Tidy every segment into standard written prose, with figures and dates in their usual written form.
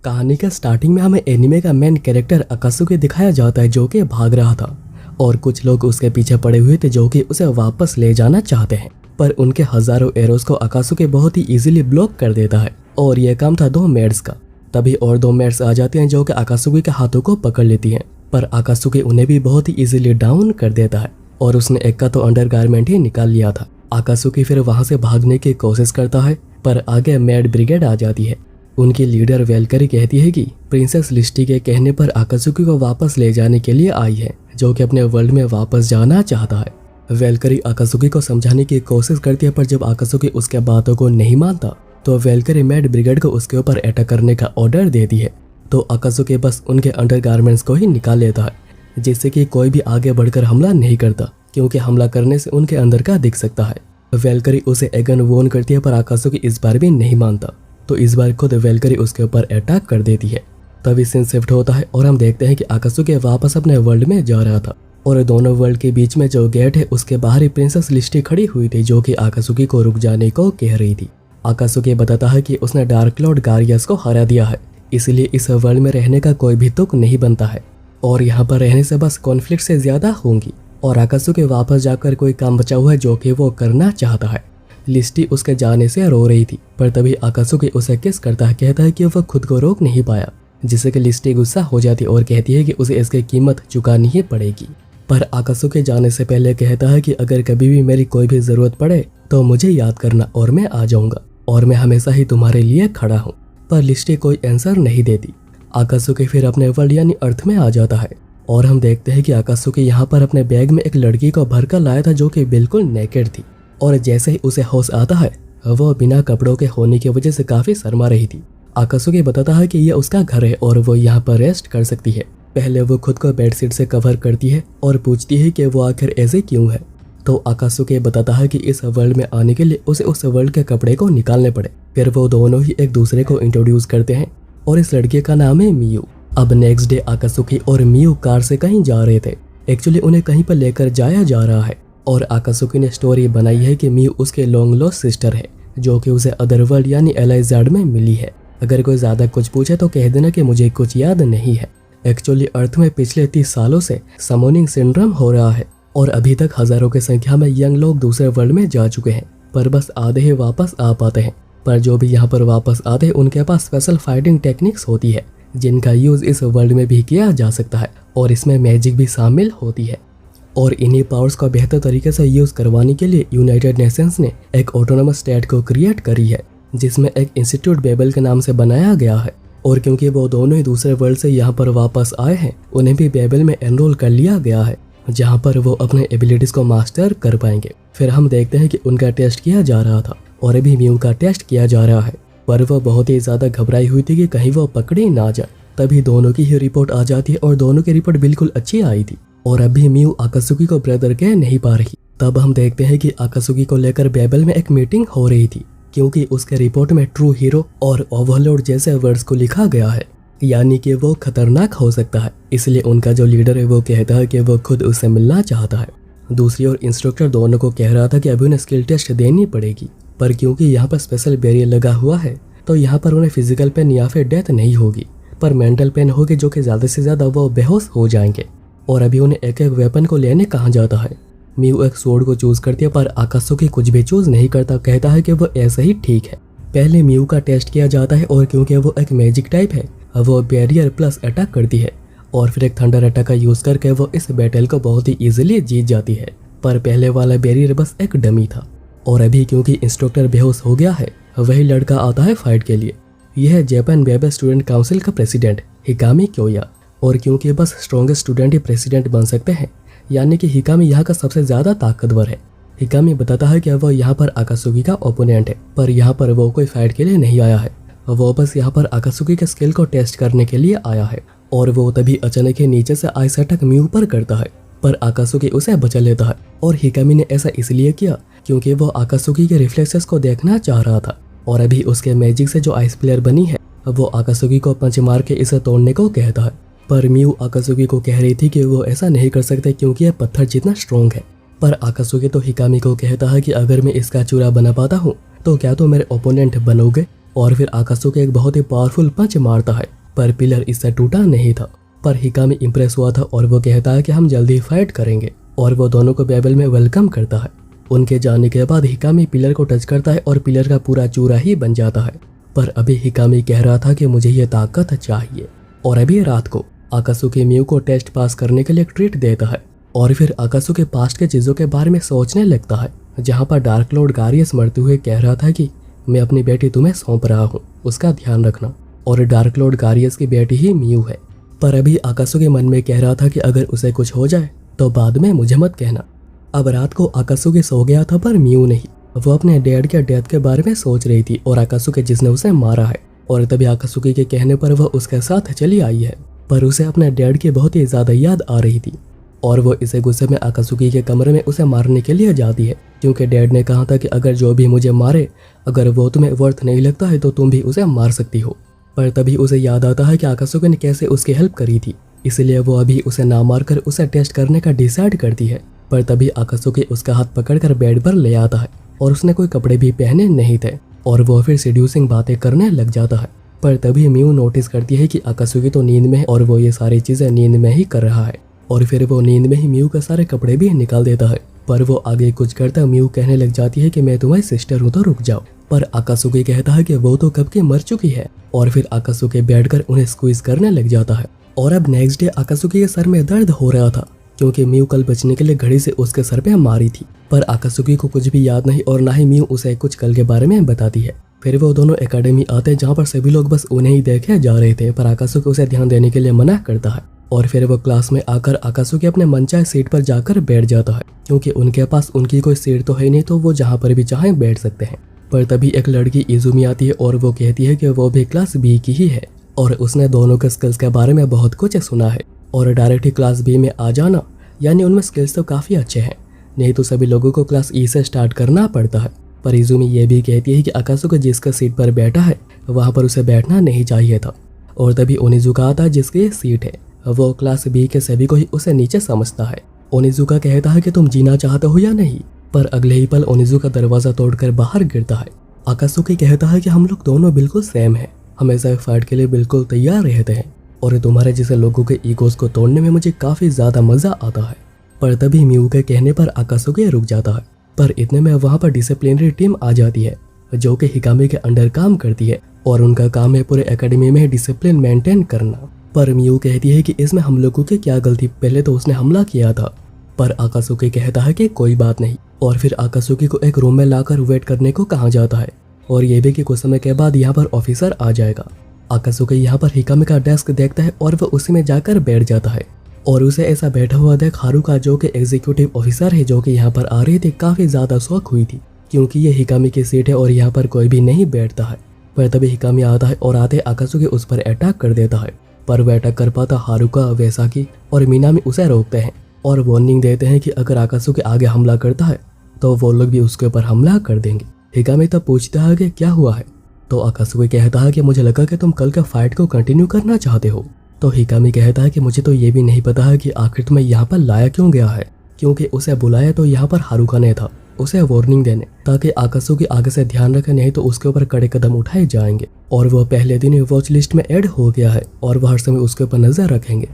कहानी के स्टार्टिंग में हमें एनिमे का मेन कैरेक्टर अकात्सुकी दिखाया जाता है जो कि भाग रहा था और कुछ लोग उसके पीछे पड़े हुए थे जो कि उसे वापस ले जाना चाहते हैं, पर उनके हजारों एरोस को अकात्सुकी बहुत ही इजीली ब्लॉक कर देता है और यह काम था 2 मेड्स का। तभी और 2 मेड्स आ जाती हैं जो कि अकात्सुकी के हाथों को पकड़ लेती हैं, पर अकात्सुकी उन्हें भी बहुत ही इजीली डाउन कर देता है और उसने एक का तो अंडरगारमेंट ही निकाल लिया था। अकात्सुकी फिर वहां से भागने की कोशिश करता है, पर आगे मेड ब्रिगेड आ जाती है। उनकी लीडर वेलकरी कहती है कि प्रिंसेस लिस्टी के कहने पर अकात्सुकी को वापस ले जाने के लिए आई है, जो कि अपने वर्ल्ड में वापस जाना चाहता है। वेलकरी अकात्सुकी को समझाने की कोशिश करती है, पर जब अकात्सुकी उसके बातों को नहीं मानता तो वेलकरी मेड ब्रिगेड को उसके ऊपर अटैक करने का ऑर्डर देती है। तो अकात्सुकी बस उनके अंडरगारमेंट्स को ही निकाल लेता है, जिससे कि कोई भी आगे बढ़कर हमला नहीं करता, क्योंकि हमला करने से उनके अंदर का दिख सकता है। वेलकरी उसे अगेन वॉर्न करती है, पर अकात्सुकी इस बार भी नहीं मानता, तो इस बार खुद वेलकरी उसके ऊपर अटैक कर देती है। तभी सीन शिफ्ट होता है और हम देखते हैं कि अकात्सुकी वापस अपने वर्ल्ड में जा रहा था और दोनों वर्ल्ड के बीच में जो गेट है उसके बाहर ही प्रिंसेस लिस्टी खड़ी हुई थी, जो कि अकात्सुकी को रुक जाने को कह रही थी। अकात्सुकी बताता है कि उसने डार्क लॉर्ड गारियस को हरा दिया है, इसलिए इस वर्ल्ड में रहने का कोई भी तुक नहीं बनता है और यहाँ पर रहने से बस कॉन्फ्लिक्ट से ज्यादा होंगी। और अकात्सुकी वापस जाकर कोई काम बचा हुआ है जो कि वो करना चाहता है। लिस्टी उसके जाने से रो रही थी, पर तभी अकात्सुकी उसे किस करता है, कहता है कि वह खुद को रोक नहीं पाया, जिससे कि लिस्टी गुस्सा हो जाती और कहती है कि उसे इसकी कीमत चुकानी ही पड़ेगी। पर अकात्सुकी जाने से पहले कहता है कि अगर कभी भी मेरी कोई भी जरूरत पड़े तो मुझे याद करना और मैं आ जाऊंगा और मैं हमेशा ही तुम्हारे लिए खड़ा हूँ। पर लिस्टी कोई आंसर नहीं देती। अकात्सुकी फिर अपने वर्ल्ड यानी अर्थ में आ जाता है और हम देखते हैं कि अकात्सुकी यहाँ पर अपने बैग में एक लड़की को भरकर लाया था जो कि बिल्कुल नेकेड थी, और जैसे ही उसे होश आता है वो बिना कपड़ों के होने की वजह से काफी शर्मा रही थी। अकात्सुकी बताता है कि यह उसका घर है और वो यहाँ पर रेस्ट कर सकती है। पहले वो खुद को बेडशीट से कवर करती है और पूछती है कि वो आखिर ऐसे क्यों है। तो अकात्सुकी बताता है कि इस वर्ल्ड में आने के लिए उसे उस वर्ल्ड के कपड़े को निकालने पड़े। फिर वो दोनों ही एक दूसरे को इंट्रोड्यूस करते हैं और इस लड़के का नाम है मियू। अब नेक्स्ट डे अकात्सुकी और मियू कार से कहीं जा रहे थे। एक्चुअली उन्हें कहीं पर लेकर जाया जा रहा है और अकात्सुकी ने स्टोरी बनाई है कि मियू उसके लॉन्ग लॉस्ट सिस्टर है, जो कि उसे अदरवर्ल्ड यानी एलाइजार्ड में मिली है। अगर कोई ज्यादा कुछ पूछे तो कह देना कि मुझे कुछ याद नहीं है। एक्चुअली अर्थ में पिछले 30 सालों से समोनिंग सिंड्रोम हो रहा है और अभी तक हजारों की संख्या में यंग लोग दूसरे वर्ल्ड में जा चुके हैं, पर बस आधे ही वापस आ पाते हैं। पर जो भी यहाँ पर वापस आते हैं उनके पास स्पेशल फाइटिंग टेक्निक्स होती है जिनका यूज इस वर्ल्ड में भी किया जा सकता है और इसमें मैजिक भी शामिल होती है। और इन्हीं पावर्स को बेहतर तरीके से यूज करवाने के लिए यूनाइटेड नेशंस ने एक ऑटोनोमस स्टेट को क्रिएट करी है, जिसमें एक इंस्टीट्यूट बेबल के नाम से बनाया गया है। और क्योंकि वो दोनों ही दूसरे वर्ल्ड से यहाँ पर वापस आए हैं, उन्हें भी बेबल में एनरोल कर लिया गया है, जहाँ पर वो अपने एबिलिटीज को मास्टर कर पाएंगे। फिर हम देखते हैं कि उनका टेस्ट किया जा रहा था और अभी म्यू का टेस्ट किया जा रहा है, पर वो बहुत ही ज्यादा घबराई हुई थी कि कहीं वो पकड़ी ना जाए। तभी दोनों की ही रिपोर्ट आ जाती है और दोनों की रिपोर्ट बिल्कुल अच्छी आई थी और अभी म्यू अकात्सुकी को ब्रदर कह नहीं पा रही। तब हम देखते हैं कि अकात्सुकी को लेकर बेबल में एक मीटिंग हो रही थी, क्योंकि उसके रिपोर्ट में ट्रू हीरो और ओवरलॉर्ड जैसे वर्ड्स को लिखा गया है, यानी कि वो खतरनाक हो सकता है। इसलिए उनका जो लीडर है वो कहता है कि वो खुद उससे मिलना चाहता है। दूसरी ओर इंस्ट्रक्टर दोनों को कह रहा था कि अभी उन्हें स्किल टेस्ट देनी पड़ेगी, पर क्योंकि यहाँ पर स्पेशल बैरियर लगा हुआ है तो यहाँ पर उन्हें फिजिकल पेन या फिर डेथ नहीं होगी, पर मेंटल पेन होगी, जो कि ज्यादा से ज्यादा वो बेहोश हो जाएंगे। और अभी उन्हें एक एक वेपन को लेने कहा जाता है। म्यू एक स्वॉर्ड को चूज करती है, पर अकात्सुकी कुछ भी चूज नहीं करता, कहता है कि वो ऐसा ही ठीक है। पहले म्यू का टेस्ट किया जाता है और क्योंकि वो एक मैजिक टाइप है वो बैरियर प्लस अटैक करती है और फिर एक थंडर अटैक का यूज करके वो इस बैटल को बहुत ही इजीली जीत जाती है। पर पहले वाला बैरियर बस एक डमी था। और अभी क्योंकि इंस्ट्रक्टर बेहोश हो गया है, वही लड़का आता है फाइट के लिए। यह है जापान बेबल स्टूडेंट काउंसिल का प्रेसिडेंट हिकामी क्योया। और क्योंकि बस स्ट्रॉन्गेस्ट स्टूडेंट ही प्रेसिडेंट बन सकते हैं, यानी कि हिकामी यहाँ का सबसे ज्यादा ताकतवर है। हिकामी बताता है कि वो यहाँ पर अकात्सुकी का ओपोनेंट है, पर यहाँ पर वो कोई फाइट के लिए नहीं आया है, वो बस यहाँ पर अकात्सुकी के स्किल को टेस्ट करने के लिए आया है। और वो तभी अचानक ही नीचे से आइस अटैक म्यू पर करता है, पर अकात्सुकी उसे बचा लेता है। और हिकामी ने ऐसा इसलिए किया क्योंकि वो अकात्सुकी के रिफ्लेक्सेस को देखना चाह रहा था। और अभी उसके मैजिक से जो आइस प्लेयर बनी है वो अकात्सुकी को पंच मार के इसे तोड़ने को कहता है, पर म्यू अकात्सुकी को कह रही थी कि वो ऐसा नहीं कर सकते क्योंकि यह पत्थर जितना स्ट्रॉन्ग है। पर अकात्सुकी तो हिकामी को कहता है कि अगर मैं इसका चूरा बना पाता हूँ तो क्या तो मेरे ओपोनेंट बनोगे। और फिर आकाशुके एक बहुत ही पावरफुल पंच मारता है, पर पिलर इससे टूटा नहीं था। पर हिकामी इंप्रेस हुआ था और वो कहता है कि हम जल्दी फाइट करेंगे, और वो दोनों को बेबल में वेलकम करता है। उनके जाने के बाद हिकामी पिलर को टच करता है और पिलर का पूरा चूरा ही बन जाता है। पर अभी हिकामी कह रहा था कि मुझे ये ताकत चाहिए। और अभी रात को आकाशुके म्यू को टेस्ट पास करने के लिए एक ट्रीट देता है, और फिर आकाशुके पास्ट के चीज़ों के बारे में सोचने लगता है, जहाँ पर डार्क लॉर्ड गारियस मरते हुए कह रहा था कि मैं अपनी बेटी तुम्हें सौंप रहा हूँ, उसका ध्यान रखना। और डार्क लॉर्ड गारियस की बेटी ही म्यू है। पर अभी आकाशुके मन में कह रहा था कि अगर उसे कुछ हो जाए तो बाद में मुझे मत कहना। अब रात को आकाशुके सो गया था, पर म्यू नहीं। वो अपने डैड के डेथ के बारे में सोच रही थी और आकाशुके जिसने उसे मारा है, और तभी आकाशुके के कहने पर वह उसके साथ चली आई है। पर उसे अपने डैड की बहुत ही ज़्यादा याद आ रही थी, और वो इसे गुस्से में आकाशुके के कमरे में उसे मारने के लिए जाती है, क्योंकि डैड ने कहा था कि अगर जो भी मुझे मारे, अगर वो तुम्हें वर्थ नहीं लगता है तो तुम भी उसे मार सकती हो। पर तभी उसे याद आता है कि आकाशुके ने कैसे उसकी हेल्प करी थी, इसलिए वो अभी उसे ना मारकर उसे टेस्ट करने का डिसाइड करती है। पर तभी आकाशुके उसका हाथ पकड़कर बेड पर ले आता है, और उसने कोई कपड़े भी पहने नहीं थे, और वो फिर सीड्यूसिंग बातें करने लग जाता है। पर तभी म्यू नोटिस करती है कि आकाशुके तो नींद में है और वो ये सारी चीज़ें नींद में ही कर रहा है, और फिर वो नींद में ही म्यू के सारे कपड़े भी निकाल देता है। पर वो आगे कुछ करता म्यू कहने लग जाती है कि मैं तुम्हारी सिस्टर हूँ तो रुक जाओ। पर आकाशुके कहता है कि वो तो कब की मर चुकी है, और फिर आकाशुके बैठकर उन्हें स्क्वीज करने लग जाता है। और अब नेक्स्ट डे आकाशुके के सर में दर्द हो रहा था, क्योंकि म्यू कल बचने के लिए घड़ी से उसके सर पे मारी थी। पर आकाशुके को कुछ भी याद नहीं, और ना ही म्यू उसे कुछ कल के बारे में बताती है। फिर वो दोनों एकेडमी आते हैं, जहाँ पर सभी लोग बस उन्हें ही देखे जा रहे थे, पर आकाशुके उसे ध्यान देने के लिए मना करता है। और फिर वो क्लास में आकर आकाशुके अपने मनचाहे सीट पर जाकर बैठ जाता है, क्योंकि उनके पास उनकी कोई सीट तो है नहीं, तो वो जहाँ पर भी चाहें बैठ सकते हैं। पर तभी एक लड़की इजुमी आती है, और वो कहती है कि वो भी क्लास बी की ही है, और उसने दोनों के स्किल्स के बारे में बहुत कुछ सुना है, और डायरेक्ट ही क्लास बी में आ जाना, यानी उनमें स्किल्स तो काफ़ी अच्छे हैं, नहीं तो सभी लोगों को क्लास ई से स्टार्ट करना पड़ता है। पर इजुमी ये भी कहती है कि आकाशुके जिसका सीट पर बैठा है वहाँ पर उसे बैठना नहीं चाहिए था। और तभी ओनिजुका आता है, जिसकी ये सीट है। वो क्लास बी के सभी को ही उसे नीचे समझता है। ओनिजुका कहता है कि तुम जीना चाहते हो या नहीं, पर अगले ही पल ओनिजुका दरवाज़ा तोड़कर बाहर गिरता है। आकाशुके कहता है कि हम लोग दोनों बिल्कुल सेम हैं, हमेशा फाइट के लिए बिल्कुल तैयार रहते हैं, और तुम्हारे जैसे लोगों के ईगोस को तोड़ने में मुझे काफ़ी ज़्यादा मज़ा आता है। पर तभी म्यू के कहने पर आकाशुके रुक जाता है। पर इतने में वहाँ पर डिसिप्लिनरी टीम आ जाती है, जो कि हिकामी के अंडर काम करती है, और उनका काम है पूरे एकेडमी में डिसिप्लिन मेंटेन करना। पर म्यू कहती है कि इसमें हम लोगों की क्या गलती, पहले तो उसने हमला किया था। पर आकाशुके कहता है कि कोई बात नहीं, और फिर आकाशुके को एक रूम में लाकर वेट करने को कहा जाता है, और ये भी कि कुछ समय के बाद यहाँ पर ऑफिसर आ जाएगा। आकाशुके यहाँ पर हिकामी का डेस्क देखता है, और वह उसी में जाकर बैठ जाता है, और उसे ऐसा बैठा हुआ देख हारुका, जो कि एग्जीक्यूटिव ऑफिसर है, जो कि यहाँ पर आ रही थी, काफ़ी ज़्यादा शौक हुई थी, क्योंकि ये हिकामी की सीट है और यहाँ पर कोई भी नहीं बैठता है। पर तभी हिकामी आता है, और आते आकाशुके उस पर अटैक कर देता है, पर वह अटैक कर पाता हारुका, वेसाकी और मिनामी उसे रोकते हैं, और वार्निंग देते हैं कि अगर आकाशुके आगे हमला करता है तो वो लोग भी उसके ऊपर हमला कर देंगे। हिकामी तब पूछता है कि क्या हुआ है, तो आकाशुके कहता है कि मुझे लगा कि तुम कल का फाइट को कंटिन्यू करना चाहते हो। तो हिकामी कहता है कि मुझे तो ये भी नहीं पता है कि आखिर तुम्हें यहाँ पर लाया क्यों गया है, क्योंकि उसे बुलाया तो यहाँ पर हारुका ने था, उसे वार्निंग देने, ताकि आकाशुके आगे से ध्यान रखे, नहीं तो उसके ऊपर कड़े कदम उठाए जाएंगे। और वह पहले दिन ही वॉच लिस्ट में ऐड हो गया है, और वह हर समय उसके ऊपर नजर रखेंगे,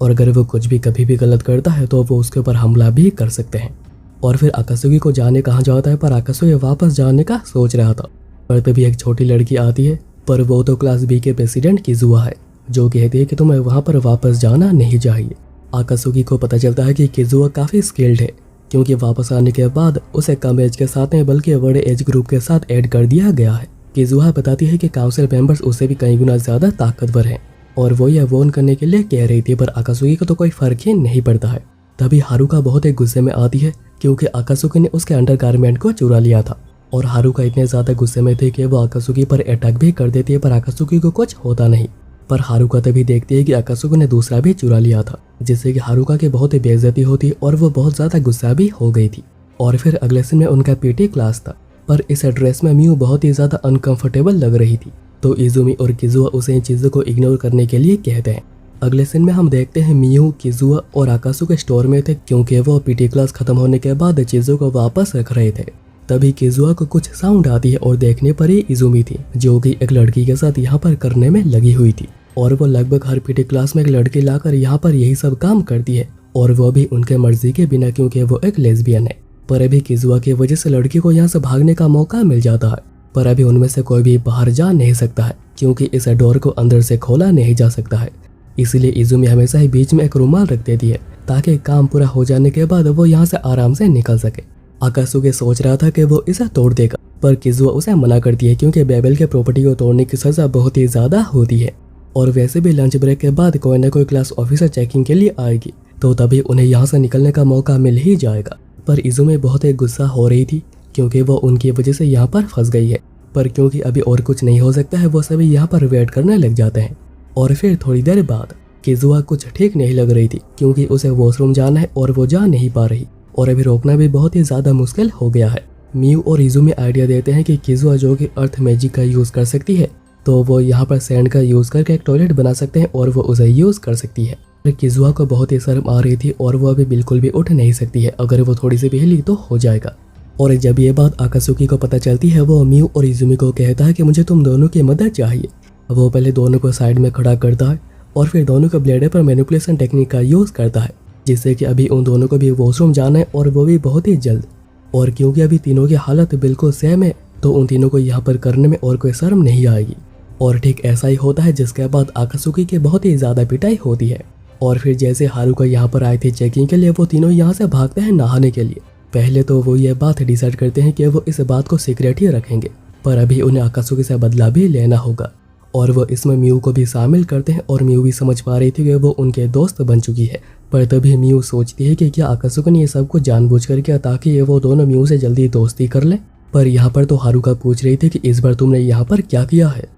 और अगर वो कुछ भी कभी भी गलत करता है तो वो उसके ऊपर हमला भी कर सकते हैं। और फिर आकाशुके को जाने कहा जाता है, पर आकाशुके वापस जाने का सोच रहा था। पर तभी एक छोटी लड़की आती है, पर वो तो क्लास बी के प्रेसिडेंट किजुआ है, जो कहती है कि तुम्हें वहाँ पर वापस जाना नहीं चाहिए। आकाशुके को पता चलता है कि किजुआ काफ़ी स्किल्ड है, क्योंकि वापस आने के बाद उसे कम एज के साथ नहीं बल्कि बड़े एज ग्रुप के साथ ऐड कर दिया गया है। किजुआ बताती है कि काउंसिल मेंबर्स उससे भी कई गुना ज़्यादा ताकतवर हैं, और वो यह वॉर्न करने के लिए कह रही थी, पर आकाशुके को तो कोई फर्क ही नहीं पड़ता है। तभी हारुका बहुत ही गुस्से में आती है, क्योंकि आकाशुके ने उसके अंडरगारमेंट को चुरा लिया था, और हारुका इतने ज़्यादा गुस्से में थे कि वो आकाशुके पर अटैक भी कर देती है, पर आकाशुके को कुछ होता नहीं। पर हारुका तभी देखती है कि आकाशुके ने दूसरा भी चुरा लिया था, जिससे कि हारुका की बहुत ही बेइज्जती होती, और वो बहुत ज़्यादा गुस्सा भी हो गई थी। और फिर अगले दिन में उनका पीटी क्लास था, पर इस ड्रेस में म्यू बहुत ही ज़्यादा अनकंफर्टेबल लग रही थी, तो इजुमी और किजुआ उसे इन चीज़ों को इग्नोर करने के लिए कहते हैं। अगले सीन में हम देखते हैं म्यू, किजुआ और आकाशुके स्टोर में थे, क्योंकि वो पीटी क्लास खत्म होने के बाद चीज़ों को वापस रख रहे थे। तभी किजुआ को कुछ साउंड आती है और देखने पर ही इजुमी थी, जो कि एक लड़की के साथ यहाँ पर करने में लगी हुई थी। और वो लगभग हर पीटी क्लास में एक लड़की लाकर यहाँ पर यही सब काम करती है, और वो भी उनके मर्जी के बिना, क्योंकि वो एक लेस्बियन है। पर अभी किजुआ की वजह से लड़की को यहाँ से भागने का मौका मिल जाता है, पर अभी उनमें से कोई भी बाहर जा नहीं सकता है, क्योंकि इस डोर को अंदर से खोला नहीं जा सकता है। इसलिए इजुमी हमेशा ही बीच में एक रुमाल रख देती है, ताकि काम पूरा हो जाने के बाद वो यहाँ से आराम से निकल सके। अकासुके सोच रहा था कि वो इसे तोड़ देगा, पर किजुआ उसे मना करती है, क्योंकि बेबेल के प्रॉपर्टी को तोड़ने की सजा बहुत ही ज्यादा होती है। और वैसे भी लंच ब्रेक के बाद कोई ना कोई क्लास ऑफिसर चेकिंग के लिए आएगी, तो तभी उन्हें यहाँ से निकलने का मौका मिल ही जाएगा। पर इजुमी बहुत ही गुस्सा हो रही थी, क्योंकि वो उनकी वजह से यहाँ पर फंस गई है। पर क्योंकि अभी और कुछ नहीं हो सकता है, वो सभी यहाँ पर वेट करने लग जाते हैं। और फिर थोड़ी देर बाद किजुआ कुछ ठीक नहीं लग रही थी, क्योंकि उसे वॉशरूम जाना है और वो जा नहीं पा रही, और अभी रोकना भी बहुत ही ज्यादा मुश्किल हो गया है। मियू और इजुमी आइडिया देते हैं कि किजुआ जो कि अर्थ मैजिक का यूज कर सकती है, तो वो यहाँ पर सैंड का यूज करके एक टॉयलेट बना सकते हैं और वो उसे यूज कर सकती है। किजुआ को बहुत ही शर्म आ रही थी और वो अभी बिल्कुल भी उठ नहीं सकती है, अगर वो थोड़ी सी भी हिली तो हो जाएगा। और जब ये बात आकासुकी को पता चलती है, वो मियू और इजुमी को कहता है कि मुझे तुम दोनों की मदद चाहिए। वो पहले दोनों को साइड में खड़ा करता है और फिर दोनों के ब्लेडर पर मैनिपुलेशन टेक्निक का यूज करता है, जिससे कि अभी उन दोनों को भी वॉशरूम जाना है, और वो भी बहुत ही जल्द। और क्योंकि अभी तीनों की हालत बिल्कुल सेम है, तो उन तीनों को यहाँ पर करने में और कोई शर्म नहीं आएगी। और ठीक ऐसा ही होता है, जिसके बाद आकासुकी की बहुत ही ज्यादा पिटाई होती है। और फिर जैसे हारुका यहाँ पर आए थे चेकिंग के लिए, वो तीनों यहाँ से भागते हैं नहाने के लिए। पहले तो वो ये बात डिसाइड करते हैं कि वो इस बात को सीक्रेट ही रखेंगे, पर अभी उन्हें आकासुकी से बदला भी लेना होगा। और वो इसमें मियू को भी शामिल करते हैं, और मियू भी समझ पा रही थी कि वो उनके दोस्त बन चुकी है। पर तभी मियू सोचती है कि क्या आकासुकी ने ये सब कुछ जानबूझकर किया, ताकि ये वो दोनों मियू से जल्दी दोस्ती कर ले। पर यहाँ पर तो हारुका पूछ रही थी कि इस बार तुमने यहाँ पर क्या किया है।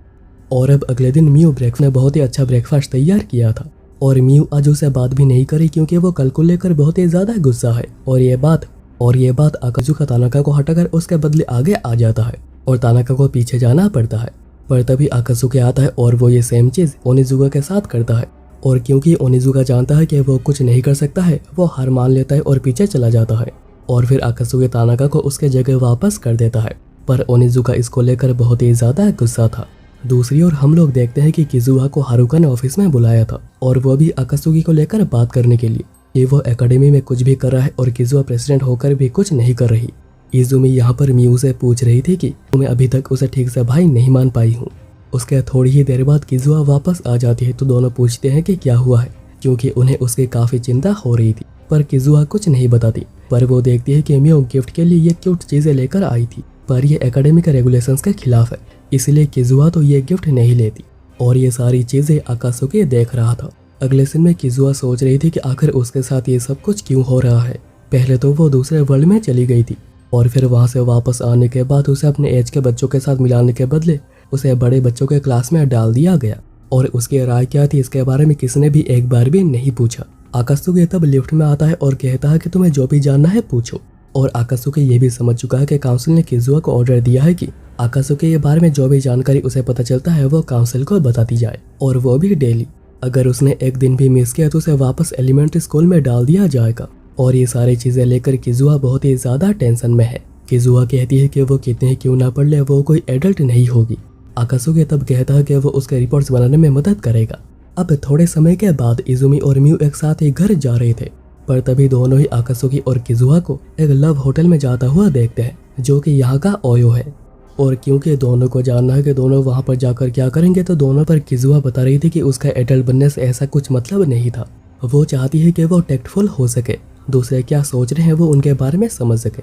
और अब अगले दिन मियू ब्रेकफास्ट ने बहुत ही अच्छा ब्रेकफास्ट तैयार किया था, और मियू आज उसे बात भी नहीं करी, क्योंकि वो कल को लेकर बहुत ही ज्यादा गुस्सा है। और ये बात आकासुका तानाका को हटाकर उसके बदले आगे आ जाता है, और तानाका को पीछे जाना पड़ता है। पर तभी आकासुके आता है और वो ये सेम चीज ओनिजुका के साथ करता है। और क्योंकि ओनिजुका जानता है कि वो कुछ नहीं कर सकता है, वो हार मान लेता है और पीछे चला जाता है। और फिर आकासुके तानाका को उसके जगह वापस कर देता है, पर ओनिजुका इसको लेकर बहुत ही ज्यादा गुस्सा था। दूसरी ओर हम लोग देखते हैं कि किजुआ को हारुका ने ऑफिस में बुलाया था, और वो भी आकासुकी को लेकर बात करने के लिए कि वो एकेडमी में कुछ भी कर रहा है और किजुआ प्रेसिडेंट होकर भी कुछ नहीं कर रही। इजुमी यहाँ पर मियू से पूछ रही थी कि मैं अभी तक उसे ठीक से भाई नहीं मान पाई हूँ। उसके थोड़ी ही देर बाद किजुआ वापस आ जाती है, तो दोनों पूछते हैं कि क्या हुआ है, क्योंकि उन्हें उसकी काफी चिंता हो रही थी। पर किजुआ कुछ नहीं बताती, पर वो देखती है कि मियू गिफ्ट के लिए ये क्यूट चीजें लेकर आई थी, पर ये एकेडमिक रेगुलेशंस के खिलाफ है, इसलिए किजुआ तो ये गिफ्ट नहीं लेती। और ये सारी चीजें आकासुकी देख रहा था। अगले दिन में किजुआ सोच रही थी कि आखिर उसके साथ ये सब कुछ क्यों हो रहा है। पहले तो वो दूसरे वर्ल्ड में चली गई थी, और फिर वहां से वापस आने के बाद उसे अपने एज के बच्चों के साथ मिलाने के बदले उसे बड़े बच्चों के क्लास में डाल दिया गया। और उसकी राय क्या थी इसके बारे में किसी ने भी एक बार भी नहीं पूछा। आकासुकी तब लिफ्ट में आता है और कहता है कि तुम्हें जो भी जानना है पूछो। और आकासुकी ये भी समझ चुका है कि काउंसिल ने किजुआ को ऑर्डर दिया है कि आकासुकी के बारे में जो भी जानकारी उसे पता चलता है वो काउंसिल को बताती जाए, और वो भी डेली। अगर उसने एक दिन भी मिस किया तो उसे वापस एलिमेंट्री स्कूल में डाल दिया जाएगा। और ये सारी चीजें लेकर किजुआ बहुत ही ज्यादा टेंशन में है। किजुआ कहती है कि वो कितने क्यों ना पढ़ ले, वो कोई एडल्ट नहीं होगी। आकासुकी तब कहता है कि वो उसके रिपोर्ट्स बनाने में मदद करेगा। अब थोड़े समय के बाद इजुमी और मियू एक साथ ही घर जा रहे थे, पर तभी दोनों ही आकासुकी और किजुआ को एक लव होटल में जाता हुआ देखते हैं, जो कि यहाँ का ओयो है। और क्योंकि दोनों को जानना है कि दोनों वहाँ पर जाकर क्या करेंगे, तो दोनों पर किजुआ बता रही थी कि उसका एडल्ट बनने से ऐसा कुछ मतलब नहीं था। वो चाहती है कि वो टेक्टफुल हो सके, दूसरे क्या सोच रहे हैं वो उनके बारे में समझ सके।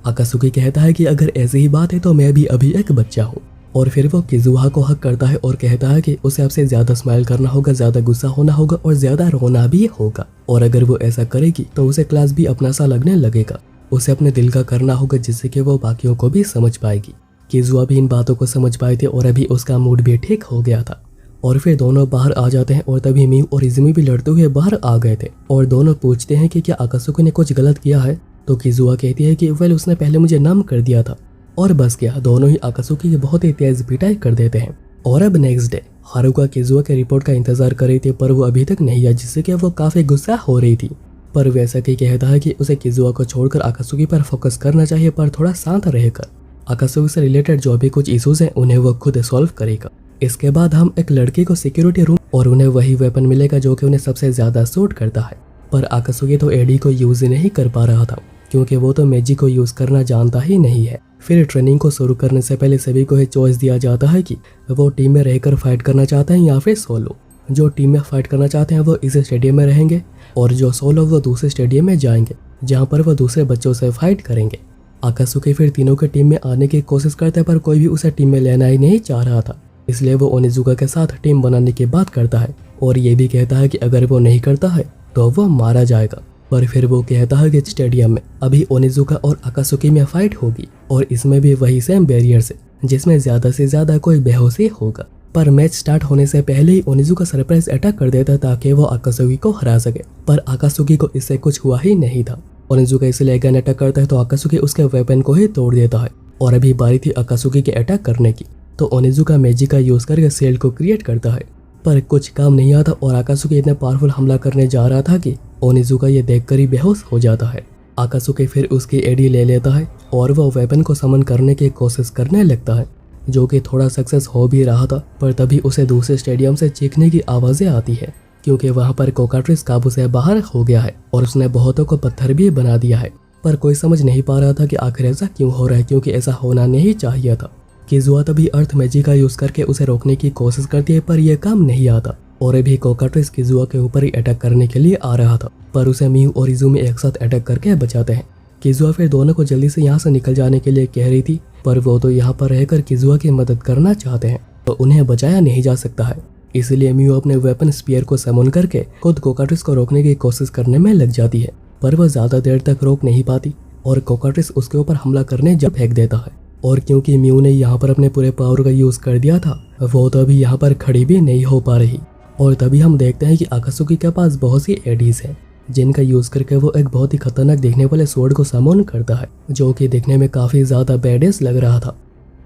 आकासुकी कहता है कि अगर ऐसी ही बात है तो मैं भी अभी एक बच्चा हूँ। और फिर वो किजुआ को हक करता है और कहता है कि उसे आपसे ज्यादा स्माइल करना होगा, ज्यादा गुस्सा होना होगा और ज्यादा रोना भी होगा। और अगर वो ऐसा करेगी तो उसे क्लास भी अपना सा लगने लगेगा। उसे अपने दिल का करना होगा, जिससे कि वो बाकियों को भी समझ पाएगी। किजुआ भी इन बातों को समझ पाए थे और अभी उसका मूड भी ठीक हो गया था। और फिर दोनों बाहर आ जाते हैं और तभी मियू और इजुमी भी लड़ते हुए बाहर आ गए थे। और दोनों पूछते हैं कि क्या आकासुकी ने कुछ गलत किया है, तो किजुआ कहती है कि वेल उसने पहले मुझे नम कर दिया था। और बस क्या, दोनों ही आकासुकी की बहुत ही तेज पिटाई कर देते हैं। और अब नेक्स्ट डे हारुका किजुआ के रिपोर्ट का इंतजार कर रही थी, पर वो अभी तक नहीं आया, जिससे कि वो काफी गुस्सा हो रही थी। पर वैसा कि कहता है कि उसे किजुआ को छोड़कर आकासुकी पर फोकस करना चाहिए, पर थोड़ा शांत रहेगा। आकासुकी से रिलेटेड जो भी कुछ इश्यूज हैं उन्हें वो खुद सॉल्व करेगा। इसके बाद हम एक लड़की को सिक्योरिटी रूम और उन्हें वही वेपन मिलेगा जो कि उन्हें सबसे ज्यादा सूट करता है। पर आकासुकी तो एडी को यूज ही नहीं कर पा रहा था क्योंकि वो तो मेजी को यूज करना जानता ही नहीं है। फिर ट्रेनिंग को शुरू करने से पहले सभी को ये चॉइस दिया जाता है कि वो टीम में रहकर फाइट करना चाहते हैं या फिर सोलो। जो टीम में फाइट करना चाहते हैं वो इस स्टेडियम में रहेंगे और जो सोलो वो दूसरे स्टेडियम में जाएंगे जहाँ पर वो दूसरे बच्चों से फाइट करेंगे। आकासुकी फिर तीनों के टीम में आने की कोशिश करते पर कोई भी उसे टीम में लेना ही नहीं चाह रहा था, इसलिए वो ओनिजुका के साथ टीम बनाने की बात करता है और ये भी कहता है कि अगर वो नहीं करता है तो वो मारा जाएगा। पर फिर वो कहता है कि स्टेडियम में अभी ओनिजुका और आकासुकी में फाइट होगी और इसमें भी वही सेम बैरियर से जिसमें ज्यादा से ज्यादा कोई बेहोशी होगा। पर मैच स्टार्ट होने से पहले ही ओनिजुका सरप्राइज अटैक कर देता ताकि वो आकासुकी को हरा सके, पर आकासुकी को इससे कुछ हुआ ही नहीं था। ओनिजुका इसलिए गन अटैक करता है तो आकासुकी उसके वेपन को ही तोड़ देता है और अभी बारी थी आकासुकी के अटैक करने की, तो ओनिजुका मैजिक का यूज करके शील्ड को क्रिएट करता है। पर कुछ काम नहीं आता और आकासुकी इतना पावरफुल हमला करने जा रहा था कि ओनिजुका ये देखकर ही बेहोश हो जाता है। आकासुकी फिर उसकी एडी ले लेता है और वो वेपन को समन करने की कोशिश करने लगता है, जो कि थोड़ा सक्सेस हो भी रहा था। पर तभी उसे दूसरे स्टेडियम से चीखने की आवाजें आती है क्योंकि वहां पर कोकाट्रिस काबू से बाहर हो गया है और उसने बहुतों को पत्थर भी बना दिया है। पर कोई समझ नहीं पा रहा था कि आखिर ऐसा क्यों हो रहा है, क्योंकि ऐसा होना नहीं चाहिए था। किजुआ तभी अर्थ मैजिक का यूज करके उसे रोकने की कोशिश करती है पर यह काम नहीं आता और अभी कोकाट्रिस किजुआ के ऊपर ही अटैक करने के लिए आ रहा था, पर उसे मियू और इजुमी एक साथ अटैक करके बचाते हैं। किजुआ फिर दोनों को जल्दी से यहाँ से निकल जाने के लिए कह रही थी, पर वो तो यहाँ पर रहकर किजुआ की मदद करना चाहते हैं तो उन्हें बचाया नहीं जा सकता है। इसलिए मियू अपने वेपन स्पीयर को समन करके खुद कोकाट्रिस को रोकने की कोशिश करने में लग जाती है, पर वह ज्यादा देर तक रोक नहीं पाती और कोकाट्रिस उसके ऊपर हमला करने जब फेंक देता है। और क्योंकि मियू ने यहाँ पर अपने पूरे पावर का यूज कर दिया था, वो तो अभी यहाँ पर खड़ी भी नहीं हो पा रही। और तभी हम देखते हैं कि आकासुकी के पास बहुत सी एडीज हैं जिनका यूज करके वो एक बहुत ही खतरनाक देखने वाले स्वॉर्ड को समन करता है, जो कि देखने में काफी ज्यादा बैडेस लग रहा था।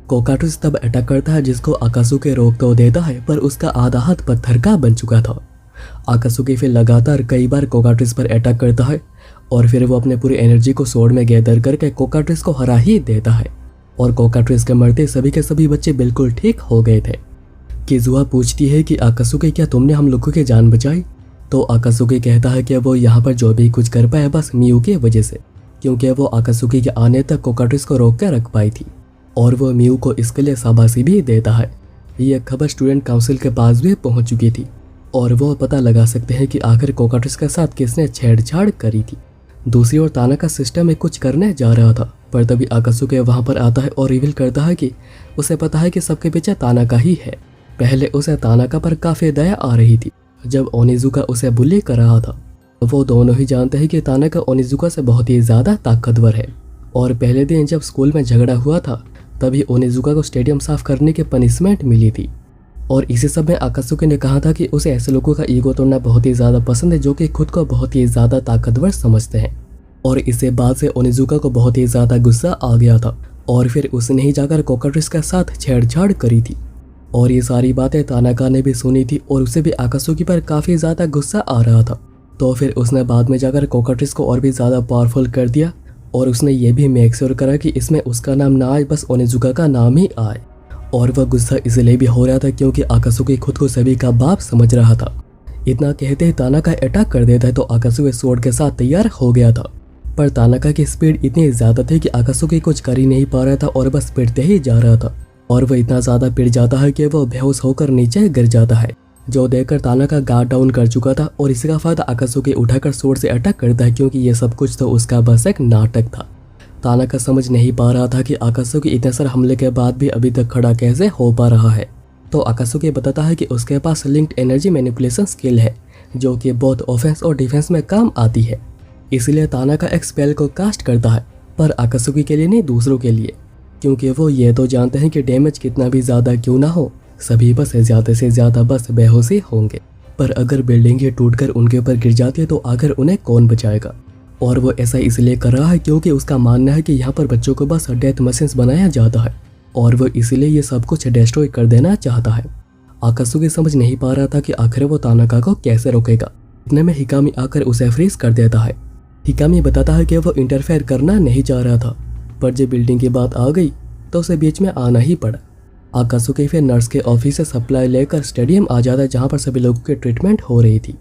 कोकाट्रिस तब अटैक करता है जिसको आकासुकी रोक तो देता है, पर उसका आधा हाथ पत्थर का बन चुका था। आकासुकी फिर लगातार कई बार कोकाट्रिस पर अटैक करता है और फिर वो अपने पूरी एनर्जी को स्वॉर्ड में गैदर करके कोकाट्रिस को हरा ही देता है और कोकाट्रिस के मरते सभी के सभी बच्चे बिल्कुल ठीक हो गए थे। किजुआ पूछती है कि आकासुकी क्या तुमने हम लोगों की जान बचाई? तो आकासुकी कहता है कि वो यहाँ पर जो भी कुछ कर पाया बस मियू की वजह से, क्योंकि वो आकासुकी के आने तक कोकाट्रिस को रोक कर रख पाई थी और वो मियू को इसके लिए शाबाशी भी देता है। ये खबर स्टूडेंट काउंसिल के पास भी पहुंच चुकी थी और वो पता लगा सकते हैं कि आखिर कोकाट्रिस के साथ किसने छेड़छाड़ करी थी। दूसरी ओर तानाका सिस्टम में कुछ करने जा रहा था, पर तभी आकासुकी वहाँ पर आता है और रिवील करता है कि उसे पता है कि सबके पीछे तानाका ही है। पहले उसे तानाका पर काफी दया आ रही थी जब ओनिजुका उसे बुली कर रहा था। वो दोनों ही जानते हैं कि तानाका ओनिजुका से बहुत ही ज्यादा ताकतवर है और पहले दिन जब स्कूल में झगड़ा हुआ था तभी ओनिजुका को स्टेडियम साफ करने की पनिशमेंट मिली थी। और इसी सब में आकासुकी ने कहा था कि उसे ऐसे लोगों का ईगो तोड़ना बहुत ही ज्यादा पसंद है जो कि खुद को बहुत ही ज्यादा ताकतवर समझते हैं। और इसे बाद से ओनिजुका को बहुत ही ज्यादा गुस्सा आ गया था और फिर उसने ही जाकर कोकाट्रिस के साथ छेड़छाड़ करी थी। और ये सारी बातें तानाका ने भी सुनी थी और उसे भी आकासुकी पर काफी ज्यादा गुस्सा आ रहा था। तो फिर उसने बाद में जाकर कोकाट्रिस को और भी ज्यादा पावरफुल कर दिया और उसने ये भी मेक श्योर करा कि इसमें उसका नाम ना आए, बस ओनिजुका का नाम ही आए। और वह गुस्सा इसलिए भी हो रहा था क्योंकि आकासुकी खुद को सभी का बाप समझ रहा था। इतना कहते ही तानाका अटैक कर देता है तो आकासुकी स्वॉर्ड के साथ तैयार हो गया था, पर तानाका की स्पीड इतनी ज्यादा थी कि आकासुकी कुछ कर ही नहीं पा रहा था और बस पिटते ही जा रहा था। और वह इतना ज्यादा पिट जाता है कि वह बेहोश होकर नीचे गिर जाता है, जो देखकर तानाका गार्ड डाउन कर चुका था। और इसका फायदा आकासुकी उठाकर स्वॉर्ड से अटैक करता है क्योंकि ये सब कुछ तो उसका बस एक नाटक था। तानाका समझ नहीं पा रहा था कि आकासुकी इतने सारे हमले के बाद भी अभी तक खड़ा कैसे हो पा रहा है। तो आकासुकी बताता है कि उसके पास लिंक्ड एनर्जी मैनिपुलेशन स्किल है जो कि बहुत ऑफेंस और डिफेंस में काम आती है। इसलिए तानाका एक स्पेल को कास्ट करता है, पर आकासुकी के लिए नहीं, दूसरों के लिए, क्योंकि वो ये तो जानते हैं कि डैमेज कितना भी ज्यादा क्यों ना हो सभी बस ज्यादा से ज्यादा बस बेहोशी होंगे। पर अगर बिल्डिंगें टूटकर उनके ऊपर गिर जाती है तो आखिर उन्हें कौन बचाएगा। और वो ऐसा इसलिए कर रहा है क्योंकि उसका मानना है कि यहाँ पर बच्चों को बस डेथ मशीन्स बनाया जाता है और वो इसीलिए ये सब कुछ डिस्ट्रॉय कर देना चाहता है। आकासुकी समझ नहीं पा रहा था कि आखिर वो तानाका को कैसे रोकेगा, इतने में हिकामी आकर उसे फ्रीज कर देता है। हिकामी बताता है कि वो इंटरफेयर करना नहीं चाह रहा था, पर जब बिल्डिंग की बात आ गई तो उसे बीच में आना ही पड़ा। आकासुकी फिर नर्स के ऑफिस से सप्लाई लेकर स्टेडियम आ जाता है जहाँ पर सभी लोगों की ट्रीटमेंट हो रही थी।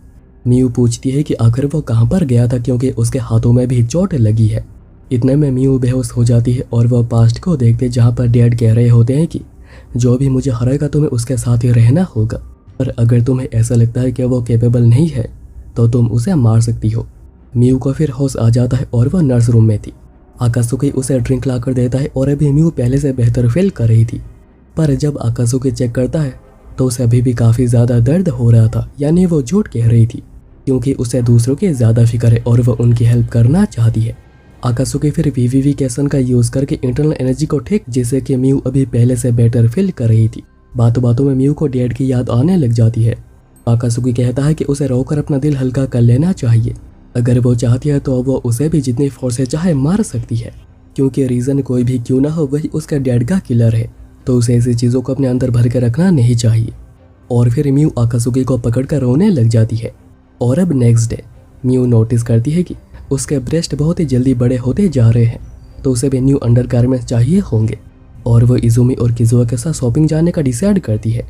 मियू पूछती है कि आखिर वो कहाँ पर गया था क्योंकि उसके हाथों में भी चोट लगी है। इतने में मियू बेहोश हो जाती है और वह पास्ट को देखते जहाँ पर डैड कह रहे होते हैं कि जो भी मुझे हराएगा तुम्हें उसके साथ ही रहना होगा, पर अगर तुम्हें ऐसा लगता है कि वो कैपेबल नहीं है तो तुम उसे मार सकती हो। मियू को फिर होश आ जाता है और वह नर्स रूम में थी। आकासुकी उसे ड्रिंक लाकर देता है और अभी मियू पहले से बेहतर फील कर रही थी, पर जब आकासुकी चेक करता है तो उसे अभी भी काफ़ी ज़्यादा दर्द हो रहा था, यानी वो झूठ कह रही थी क्योंकि उसे दूसरों की ज़्यादा फिक्र है और वह उनकी हेल्प करना चाहती है। आकासुकी फिर वीवीविकेशन का यूज़ करके इंटरनल एनर्जी को ठीक जिससे कि मियू अभी पहले से बेटर फील कर रही थी। बातों बातों में मियू को डैड की याद आने लग जाती है। आकासुकी कहता है कि उसे रोकर अपना दिल हल्का कर लेना चाहिए। अगर वो चाहती है तो वो उसे भी जितनी फोर्स से चाहे मार सकती है, क्योंकि रीज़न कोई भी क्यों ना हो वही उसका डैड का किलर है, तो उसे ऐसी चीज़ों को अपने अंदर भर के रखना नहीं चाहिए। और फिर मियू आकासुकी को पकड़कर रोने लग जाती है। और अब नेक्स्ट डे मियू नोटिस करती है कि उसके ब्रेस्ट बहुत ही जल्दी बड़े होते जा रहे हैं, तो उसे भी न्यू अंडरगारमेंट्स चाहिए होंगे और वो इजुमी और किजुआ के साथ शॉपिंग जाने का डिसाइड करती है।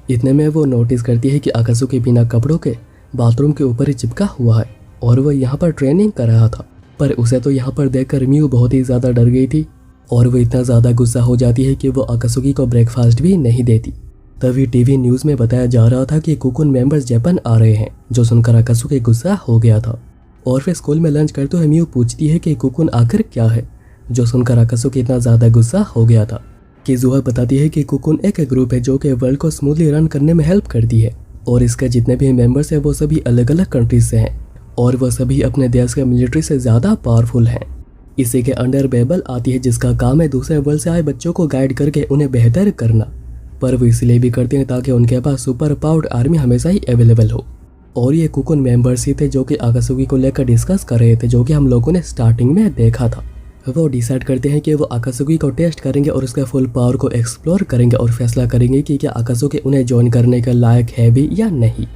इतने में वो नोटिस करती है कि आकासुकी बिना कपड़ों के बाथरूम के ऊपर ही चिपका हुआ है और वह यहाँ पर ट्रेनिंग कर रहा था, पर उसे तो यहाँ पर देखकर मियू बहुत ही ज़्यादा डर गई थी और वो इतना ज़्यादा गुस्सा हो जाती है कि वो आकासुकी को ब्रेकफास्ट भी नहीं देती। तभी टीवी न्यूज़ में बताया जा रहा था कि कुकुन मेंबर्स जापान आ रहे हैं, जो सुनकर आकासुकी गुस्सा हो गया था। और फिर स्कूल में लंच करते हुए मियू पूछती है कि कुकुन आखिर क्या है, जो सुनकर आकासुकी इतना ज़्यादा गुस्सा हो गया था। किजुआ बताती है कि कुकुन एक ग्रुप है जो कि वर्ल्ड को स्मूथली रन करने में हेल्प करती है और इसके जितने भी मेंबर्स हैं वो सभी अलग अलग कंट्रीज से हैं और वह सभी अपने देश के मिलिट्री से ज़्यादा पावरफुल हैं। इसी के अंडर बेबल आती है जिसका काम है दूसरे वर्ल्ड से आए बच्चों को गाइड करके उन्हें बेहतर करना, पर वो इसलिए भी करते हैं ताकि उनके पास सुपर पावर्ड आर्मी हमेशा ही अवेलेबल हो। और ये कुकुन मेंबर्स ही थे जो कि आकासुकी को लेकर डिस्कस कर रहे थे, जो कि हम लोगों ने स्टार्टिंग में देखा था। वो डिसाइड करते हैं कि वो आकासुकी को टेस्ट करेंगे और उसके फुल पावर को एक्सप्लोर करेंगे और फैसला करेंगे कि क्या आकासुकी उन्हें ज्वाइन करने के लायक है भी या नहीं।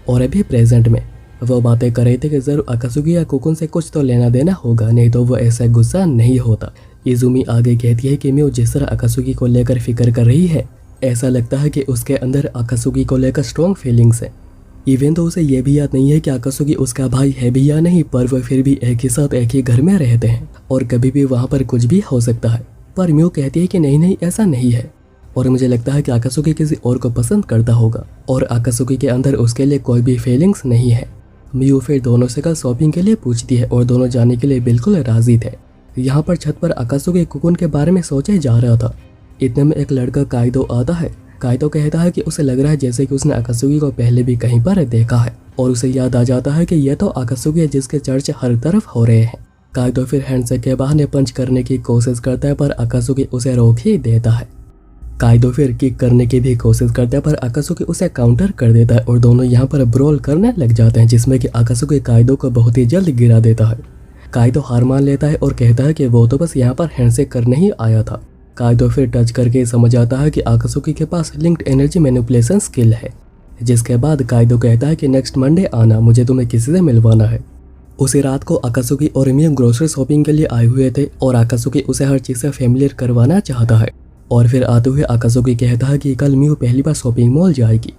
और अभी प्रेजेंट में वो बातें कर रहे थे कि जरूर आकासुकी या कुकुन से कुछ तो लेना देना होगा, नहीं तो वो ऐसा गुस्सा नहीं होता। इजुमी आगे कहती है कि मियो जिस तरह आकासुकी को लेकर फिक्र कर रही है, ऐसा लगता है कि उसके अंदर आकासुकी को लेकर स्ट्रॉन्ग फीलिंग्स है। इवन तो उसे ये भी याद नहीं है कि आकासुकी उसका भाई है भी या नहीं, पर वह फिर भी एक ही साथ एक ही घर में रहते हैं और कभी भी वहाँ पर कुछ भी हो सकता है। पर मियो कहती है कि नहीं नहीं ऐसा नहीं है और मुझे लगता है कि आकासुकी किसी और को पसंद करता होगा और आकासुकी के अंदर उसके लिए कोई भी फीलिंग्स नहीं है। मियो फिर दोनों से कल शॉपिंग के लिए पूछती है और दोनों जाने के लिए बिल्कुल राजी थे। यहाँ पर छत पर आकासुकी कुकुन के बारे में सोचे जा रहा था। इतने में एक लड़का काइदो आता है। काइदो कहता है कि उसे लग रहा है जैसे कि उसने आकासुकी को पहले भी कहीं पर देखा है और उसे याद आ जाता है कि यह तो आकासुकी है जिसके चर्चे हर तरफ हो रहे हैं। काइदो फिर हैंडशेक के बहाने पंच करने की कोशिश करता है पर आकासुकी उसे रोक ही देता है। काइदो फिर किक करने की भी कोशिश करता है पर आकासुकी उसे काउंटर कर देता है और दोनों यहाँ पर ब्रोल करने लग जाते हैं, जिसमें कि आकासुकी काइदो को बहुत ही जल्द गिरा देता है। काइदो हार मान लेता है और कहता है कि वो तो बस यहाँ पर हैंडशेक करने ही आया था। काइदो फिर टच करके समझ आता है कि आकासुकी के पास लिंक्ड एनर्जी मैनिपुलेशन स्किल है, जिसके बाद काइदो कहता है कि नेक्स्ट मंडे आना, मुझे तुम्हें किसी से मिलवाना है। उसी रात को आकासुकी और मियो ग्रोसरी शॉपिंग के लिए आए हुए थे और आकासुकी उसे हर चीज़ से फैमिलियर करवाना चाहता है। और फिर आते हुए आकासुकी कहता है कि कल मियो पहली बार शॉपिंग मॉल जाएगी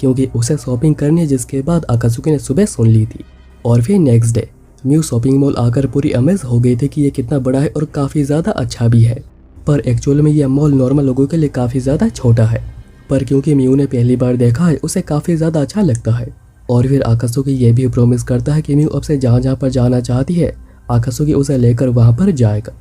क्योंकि उसे शॉपिंग करनी है, जिसके बाद आकासुकी ने सुबह सुन ली थी। और फिर नेक्स्ट डे मियो शॉपिंग मॉल आकर पूरी अमेज हो गई थी कि ये कितना बड़ा है और काफ़ी ज़्यादा अच्छा भी है, पर एक्चुअल में यह मॉल नॉर्मल लोगों के लिए काफ़ी ज़्यादा छोटा है। पर क्योंकि मियो ने पहली बार देखा है उसे काफ़ी ज़्यादा अच्छा लगता है। और फिर आकासुकी ये भी प्रॉमिस करता है कि मियो अब से जहाँ जहाँ पर जाना चाहती है आकासुकी उसे लेकर वहाँ पर जाएगा।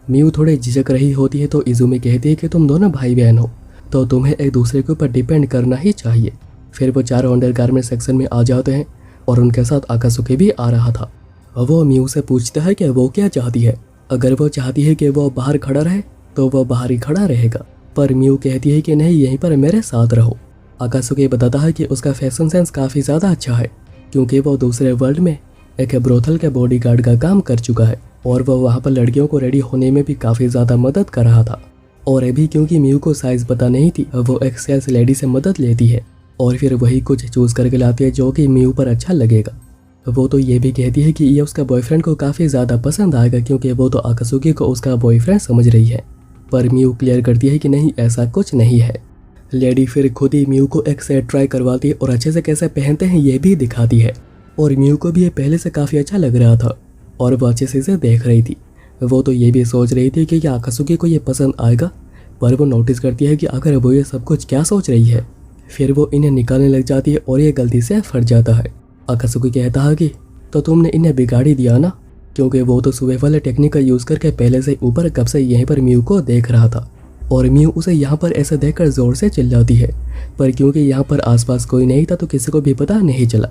मियो थोड़े झिझक रही होती है तो इजुमी कहती है कि तुम दोनों भाई बहन हो तो तुम्हें एक दूसरे के ऊपर डिपेंड करना ही चाहिए। फिर वो चारों अंडरगारमेंट सेक्शन में आ जाते हैं और उनके साथ आकासुकी भी आ रहा था। वो मियो से पूछता है कि वो क्या चाहती है। अगर वो चाहती है कि वो बाहर खड़ा रहे तो वह बाहर ही खड़ा रहेगा, पर मियो कहती है कि नहीं यहीं पर मेरे साथ रहो। आकासुकी बताता है कि उसका फैशन सेंस काफ़ी ज़्यादा अच्छा है क्योंकि वो दूसरे वर्ल्ड में एक ब्रोथल के बॉडीगार्ड का काम कर चुका है और वह वहाँ पर लड़कियों को रेडी होने में भी काफ़ी ज़्यादा मदद कर रहा था। और अभी क्योंकि मियो को साइज़ पता नहीं थी, वो एक सेल्स लेडी से मदद लेती है और फिर वही कुछ चूज़ करके लाती है जो कि मियो पर अच्छा लगेगा। वो तो ये भी कहती है कि ये उसका बॉयफ्रेंड को काफ़ी ज़्यादा पसंद आएगा क्योंकि वो तो आकासुकी को उसका बॉयफ्रेंड समझ रही है। पर म्यू क्लियर करती है कि नहीं, ऐसा कुछ नहीं है। लेडी फिर खुद ही म्यू को एक सेट ट्राई करवाती है और अच्छे से कैसे पहनते हैं ये भी दिखाती है। और म्यू को भी ये पहले से काफ़ी अच्छा लग रहा था और वो अच्छे से इसे देख रही थी। वो तो ये भी सोच रही थी कि क्या आकासुकी को ये पसंद आएगा, पर वो नोटिस करती है कि आखिर वो ये सब कुछ क्या सोच रही है। फिर वो इन्हें निकालने लग जाती है और ये गलती से फट जाता है। आकासुकी कहता है कि तो तुमने इन्हें बिगाड़ी दिया ना, क्योंकि वो तो सुबह वाले टेक्निक का यूज़ करके पहले से ऊपर कब से यहीं पर म्यू को देख रहा था। और म्यू उसे यहाँ पर ऐसे देखकर ज़ोर से चिल्लाती है, पर क्योंकि यहाँ पर आसपास कोई नहीं था तो किसी को भी पता नहीं चला।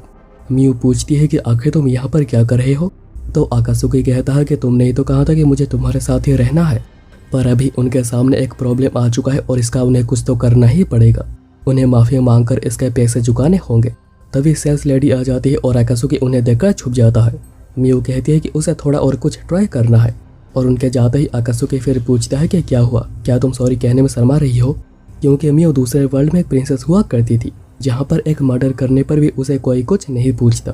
म्यू पूछती है कि आखिर तुम यहाँ पर क्या कर रहे हो। तो आकासुकी कहता है कि तुमने ही तो कहा था कि मुझे तुम्हारे साथ ही रहना है। पर अभी उनके सामने एक प्रॉब्लम आ चुका है और इसका उन्हें कुछ तो करना ही पड़ेगा। उन्हें माफ़ी मांगकर इसके पैसे चुकाने होंगे। तभी सेल्स लेडी आ जाती है और आकासुकी उन्हें देखकर छुप जाता है। म्यू कहती है कि उसे थोड़ा और कुछ ट्राई करना है और उनके जाते ही आकासुकी फिर पूछता है कि क्या हुआ, क्या तुम सॉरी कहने में शर्मा रही हो। क्योंकि म्यू दूसरे वर्ल्ड में एक प्रिंसेस हुआ करती थी जहाँ पर एक मर्डर करने पर भी उसे कोई कुछ नहीं पूछता,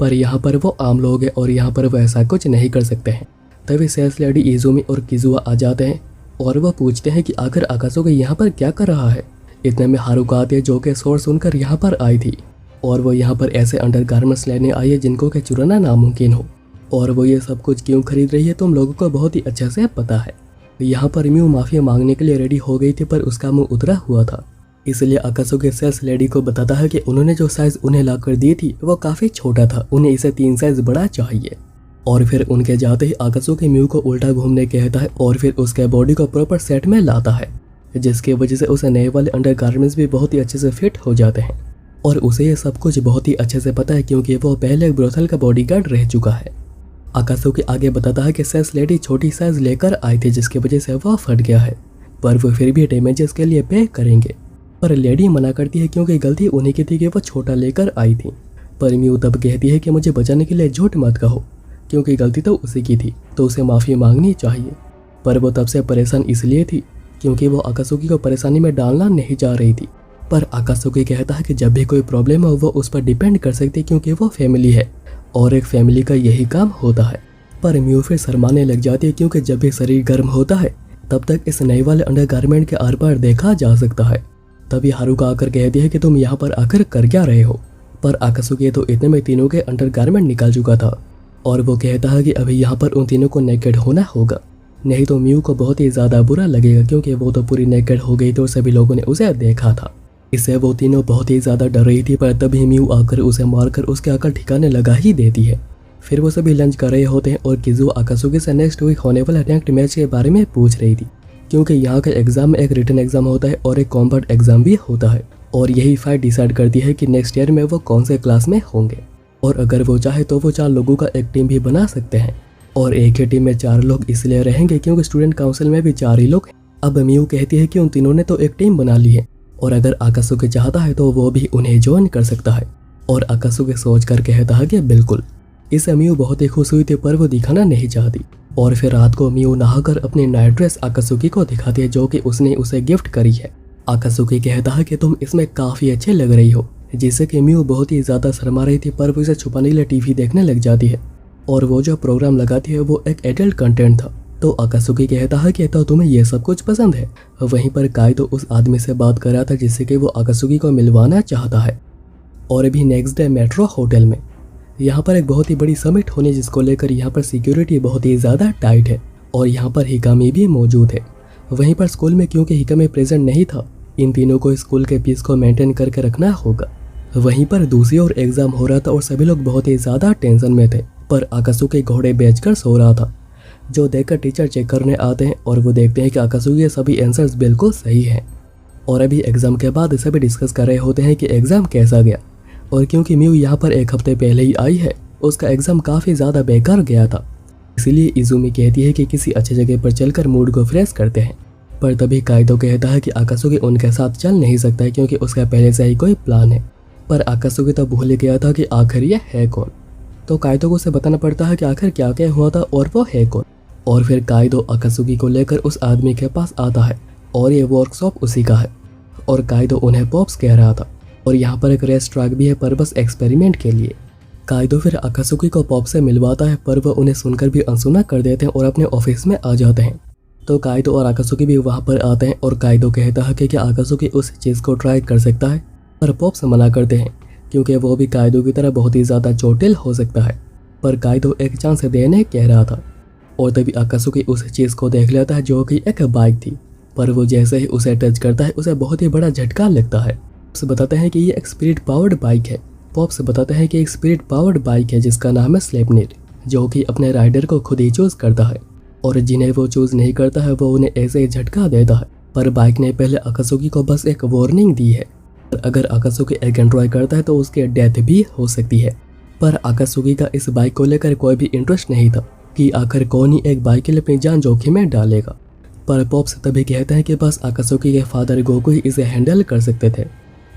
पर यहाँ पर वो आम लोग हैं और यहाँ पर वो ऐसा कुछ नहीं कर सकते हैं। तभी सेल्स लेडी इजुमी और किजुआ आ जाते हैं और वो पूछते हैं कि आखिर आकासुकी यहाँ पर क्या कर रहा है। इतने में हारुका आती है जो कि शोर सुनकर यहाँ पर आई थी और वो यहाँ पर ऐसे अंडरगारमेंट्स लेने आई है जिनको कि चुराना नामुमकिन हो। और वो ये सब कुछ क्यों खरीद रही है तुम लोगों को बहुत ही अच्छे से पता है। यहाँ पर म्यू माफी मांगने के लिए रेडी हो गई थी पर उसका मुंह उतरा हुआ था, इसलिए आकासुकी सेल्स लेडी को बताता है कि उन्होंने जो साइज उन्हें ला कर दी थी वो काफ़ी छोटा था, उन्हें इसे 3 साइज बड़ा चाहिए। और फिर उनके जाते ही आकासुकी म्यू को उल्टा घूमने कहता है और फिर उसके बॉडी को प्रॉपर सेट में लाता है, जिसकी वजह से उसे नए वाले अंडरगारमेंट्स भी बहुत ही अच्छे से फिट हो जाते हैं। और उसे ये सब कुछ बहुत ही अच्छे से पता है क्योंकि वो पहले एक ब्रोथल का बॉडीगार्ड रह चुका है। आकासुकी आगे बताता है कि सेल्स लेडी छोटी साइज लेकर आई थी जिसकी वजह से वह फट गया है, पर वो फिर भी डैमेजेस के लिए पे करेंगे। पर लेडी मना करती है क्योंकि गलती उन्हीं की थी कि वो छोटा लेकर आई थी। पर म्यू तब कहती है कि मुझे बचाने के लिए झूठ मत कहो, क्योंकि गलती तो उसी की थी तो उसे माफ़ी मांगनी चाहिए। पर वो तब से परेशान इसलिए थी क्योंकि वो आकासुकी को परेशानी में डालना नहीं चाह रही थी। पर आकासुकी कहता है कि जब भी कोई प्रॉब्लम हो वो उस पर डिपेंड कर सकती है क्योंकि वो फैमिली है और एक फैमिली का यही काम होता है। पर म्यू फिर शर्माने लग जाती है क्योंकि जब भी शरीर गर्म होता है तब तक इस नए वाले अंडरगारमेंट के आर पार देखा जा सकता है। तभी हारुका आकर कहती है कि तुम यहाँ पर आकर कर क्या रहे हो। पर आकासुकी तो इतने में तीनों के अंडरगारमेंट निकाल चुका था और वो कहता है कि अभी यहाँ पर उन तीनों को नेकेड होना होगा, नहीं तो म्यू को बहुत ही ज़्यादा बुरा लगेगा क्योंकि वो तो पूरी नेकेड हो गई थी और सभी लोगों ने उसे देखा था। इससे वो तीनों बहुत ही ज़्यादा डर रही थी। पर तभी म्यू आकर उसे मारकर उसके अकल ठिकाने लगा ही देती है। फिर वो सभी लंच कर रहे होते हैं और किजू आकासुकी से नेक्स्ट वीक होने वाले रैंक्ड मैच के बारे में पूछ रही थी क्योंकि यहाँ के एग्जाम में एक रिटन एग्जाम होता है और एक कॉम्बैट एग्जाम भी होता है और यही फाइट डिसाइड करती है कि नेक्स्ट ईयर में वो कौन से क्लास में होंगे। और अगर वो चाहे तो वो 4 लोगों का एक टीम भी बना सकते हैं और एक ही टीम में 4 लोग इसलिए रहेंगे क्योंकि स्टूडेंट काउंसिल में भी 4 ही लोग हैं। अब म्यू कहती है कि उन तीनों ने तो एक टीम बना ली है और अगर आकासुकी चाहता है तो वो भी उन्हें ज्वाइन कर सकता है। और आकासुकी सोच कर कहता है कि बिल्कुल। इससे म्यू बहुत ही खुश हुई थी पर वो दिखाना नहीं चाहती। और फिर रात को म्यू नहाकर अपनी नाइट ड्रेस आकासुकी को दिखाती है जो कि उसने उसे गिफ्ट करी है। आकासुकी कहता है कि तुम इसमें काफ़ी अच्छे लग रही हो, जिससे कि म्यू बहुत ही ज़्यादा शर्मा रही थी पर वो इसे छुपाने के लिए टीवी देखने लग जाती है और वो जो प्रोग्राम लगाती है वो एक एडल्ट कंटेंट था। तो आकासुकी कहता है कि तो तुम्हें ये सब कुछ पसंद है। वहीं पर काइदो उस आदमी से बात कर रहा था जिससे कि वो आकासुकी को मिलवाना चाहता है। और अभी नेक्स्ट डे मेट्रो होटल में यहाँ पर एक बहुत ही बड़ी समिट होनी जिसको लेकर यहाँ पर सिक्योरिटी बहुत ही ज़्यादा टाइट है और यहाँ पर हिकामी भी मौजूद है। वहीं पर स्कूल में क्योंकि हिकामी प्रेजेंट नहीं था, इन तीनों को स्कूल के पीस को मेंटेन करके रखना होगा। वहीं पर दूसरी ओर एग्जाम हो रहा था और सभी लोग बहुत ही ज़्यादा टेंशन में थे। पर आकासुकी घोड़े बेचकर सो रहा था, जो देखकर टीचर चेक करने आते हैं और वो देखते हैं कि आकासुकी के सभी आंसर्स बिल्कुल सही हैं। और अभी एग्जाम के बाद सभी डिस्कस कर रहे होते हैं कि एग्ज़ाम कैसा गया। और क्योंकि म्यू यहाँ पर 1 हफ्ते पहले ही आई है, उसका एग्ज़ाम काफ़ी ज़्यादा बेकार गया था, इसीलिए इजुमी कहती है कि किसी अच्छी जगह पर चलकर मूड को फ्रेश करते हैं। पर तभी काइदो कहता है कि आकासुकी उनके साथ चल नहीं सकता है क्योंकि उसका पहले से ही कोई प्लान है। पर आकासुकी तो भूल गया था कि आखिर ये है कौन। तो काइदो को उसे बताना पड़ता है कि आखिर क्या क्या हुआ था और वो है कौन। और फिर काइदो आकासुकी को लेकर उस आदमी के पास आता है और ये वर्कशॉप उसी का है और काइदो उन्हें पॉप्स कह रहा था। और यहाँ पर एक रेस ट्रैक भी है पर बस एक्सपेरिमेंट के लिए। काइदो फिर अकासुकी को पॉप से मिलवाता है, पर वह उन्हें सुनकर भी अनसुना कर देते हैं और अपने ऑफिस में आ जाते हैं। तो काइदो और अकासुकी भी वहाँ पर आते हैं और काइदो कहता है कि क्या अकासुकी उस चीज़ को ट्राई कर सकता है, पर पॉप्स मना करते हैं क्योंकि वो भी काइदो की तरह बहुत ही ज़्यादा चोटिल हो सकता है। पर काइदो एक चांस देने कह रहा था और तभी अकासुकी उस चीज़ को देख लेता है जो कि एक बाइक थी। पर वो जैसे ही उसे टच करता है उसे बहुत ही बड़ा झटका लगता है। पॉप्स बताते हैं कि ये एक स्पिरिट पावर्ड बाइक है। पॉप्स बताते हैं कि एक स्पिरिट पावर्ड बाइक है जिसका नाम है स्लेपनिर, जो कि अपने राइडर को खुद ही चूज करता है और जिन्हें वो चूज नहीं करता है वो उन्हें ऐसे ही झटका देता है। पर बाइक ने पहले अकासुकी को बस एक वार्निंग दी है, अगर अकासुकी अगेन ट्राई करता है तो उसकी डेथ भी हो सकती है। पर अकासुकी का इस बाइक को लेकर कोई भी इंटरेस्ट नहीं था कि आखिर कौन ही एक बाइक के लिए अपनी जान जोखिम में डालेगा। पर पॉप्स तभी कहते हैं कि बस अकासुकी के फादर गोकू ही इसे हैंडल कर सकते थे।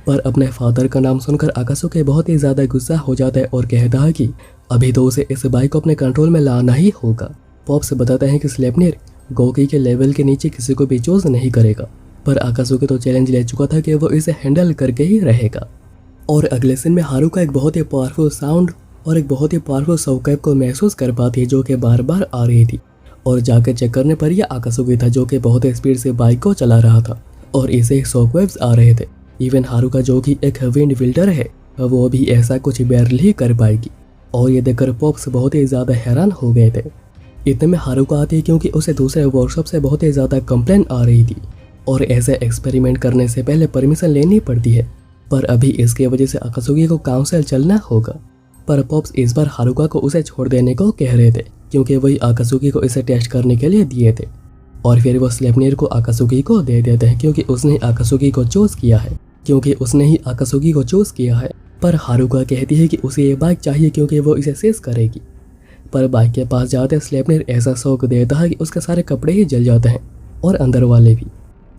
पर अपने फादर का नाम सुनकर अकासुकी बहुत ही ज़्यादा गुस्सा हो जाता है और कहता है कि अभी तो उसे इस बाइक को अपने कंट्रोल में लाना ही होगा। पॉप्स बताते हैं कि स्लेपनिर गोकी के लेवल के नीचे किसी को भी चूज नहीं करेगा, पर अकासुकी तो चैलेंज ले चुका था कि वो इसे हैंडल करके ही रहेगा। और अगले सीन में हारुका एक बहुत ही पावरफुल साउंड और एक बहुत ही पावरफुल शॉकवेव को महसूस कर पाती है जो कि बार बार आ रही थी, और जाकर चेक करने पर यह अकासुकी था जो कि बहुत ही स्पीड से बाइक को चला रहा था और इसे शॉकवेव्स आ रहे थे। इवन हारुका जो कि एक विंड विल्डर है वो भी ऐसा कुछ बैरल ही कर पाएगी। और ये देखकर पॉप्स बहुत ही ज़्यादा हैरान हो गए थे। इतने में हारुका आती है क्योंकि उसे दूसरे वर्कशॉप से बहुत ही ज़्यादा कंप्लेन आ रही थी और ऐसे एक्सपेरिमेंट करने से पहले परमिशन लेनी पड़ती है। पर अभी इसके वजह से अकासुकी को काउंसिल चलना होगा। पर पॉप्स इस बार हारुका को उसे छोड़ देने को कह रहे थे क्योंकि वही अकासुकी को इसे टेस्ट करने के लिए दिए थे। और फिर वो स्लेपनिर को अकासुकी को दे देते हैं क्योंकि उसने अकासुकी को चूज किया है। पर हारुका कहती है कि उसे ये बाइक चाहिए क्योंकि वो इसे सीज करेगी। पर बाइक के पास जाते स्लेपनिर ऐसा शौक देता है कि उसके सारे कपड़े ही जल जाते हैं और अंदर वाले भी।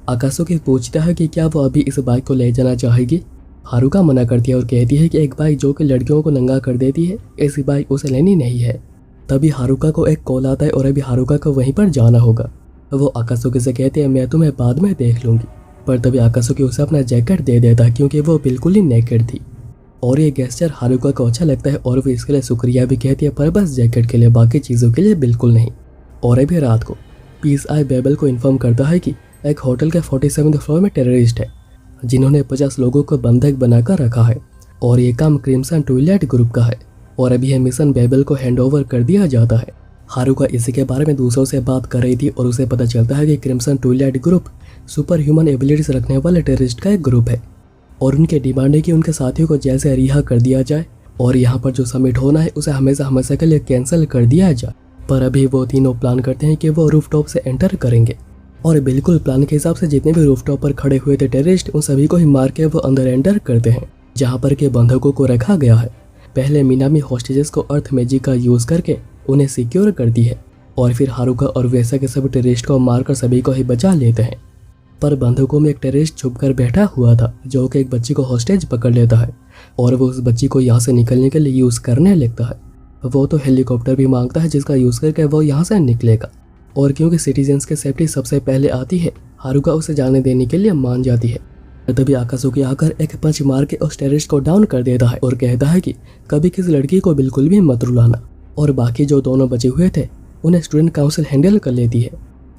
अकासुकी पूछता है कि क्या वो अभी इस बाइक को ले जाना चाहेगी। हारुका मना करती है और कहती है कि एक बाइक जो कि लड़कियों को नंगा कर देती है, ऐसी बाइक उसे लेनी नहीं है। तभी हारुका को एक कॉल आता है और अभी हारुका को वहीं पर जाना होगा। वो अकासुकी से कहती है मैं तुम्हें बाद में देख लूँगी। पर तभी अकासुकी उसे अपना जैकेट दे देता है क्योंकि वो बिल्कुल ही नेकेड थी। और ये गेस्चर हारुका को अच्छा लगता है और वो इसके लिए शुक्रिया भी कहती है, पर बस जैकेट के लिए, बाकी चीज़ों के लिए बिल्कुल नहीं। और अभी रात को पीस आई बेबल को इन्फॉर्म करता है कि एक होटल के 47वें फ्लोर में टेररिस्ट है जिन्होंने 50 लोगों को बंधक बनाकर रखा है और ये काम क्रिम्सन ट्विलाइट ग्रुप का है और अभी यह मिशन बेबल को हैंडओवर कर दिया जाता है। हारुका इसी के बारे में दूसरों से बात कर रही थी और उसे पता चलता है कि crimson Twilight group super human abilities रखने वाले टेररिस्ट का एक ग्रुप है और उनकी डिमांड है कि उनके साथियों को जेल से रिहा कर दिया जाए और यहाँ पर जो समिट होना है उसे हमेशा के लिए कैंसिल कर दिया जाए। पर अभी वो तीनों प्लान करते हैं कि वो रूफटॉप से एंटर करेंगे और बिल्कुल प्लान के हिसाब से जितने भी रूफटॉप पर खड़े हुए थे टेररिस्ट उन सभी को ही मार के वो अंदर एंटर करते हैं जहाँ पर के बंधकों को रखा गया है। पहले मिनामी हॉस्टेजेस को अर्थ मैजिक का यूज़ करके उन्हें सिक्योर करती है और फिर हारुका और वैसा के सभी टेररिस्ट को मारकर सभी को ही बचा लेते हैं। पर बंधकों में एक टेररिस्ट छुपकर बैठा हुआ था जो कि एक बच्ची को हॉस्टेज पकड़ लेता है और वो उस बच्ची को यहाँ से निकलने के लिए यूज़ करने लगता है। वो तो हेलीकॉप्टर भी मांगता है जिसका यूज़ करके वो यहाँ से निकलेगा और क्योंकि सिटीजन्स की सेफ्टी सबसे पहले आती है हारुका उसे जाने देने के लिए मान जाती है। तभी अकासुकी आकर एक पंच मार के उस टेररिस्ट को डाउन कर देता है और कहता है कि कभी किसी लड़की को बिल्कुल भी मत रुलाना और बाकी जो दोनों बचे हुए थे उन्हें स्टूडेंट काउंसिल हैंडल कर लेती है।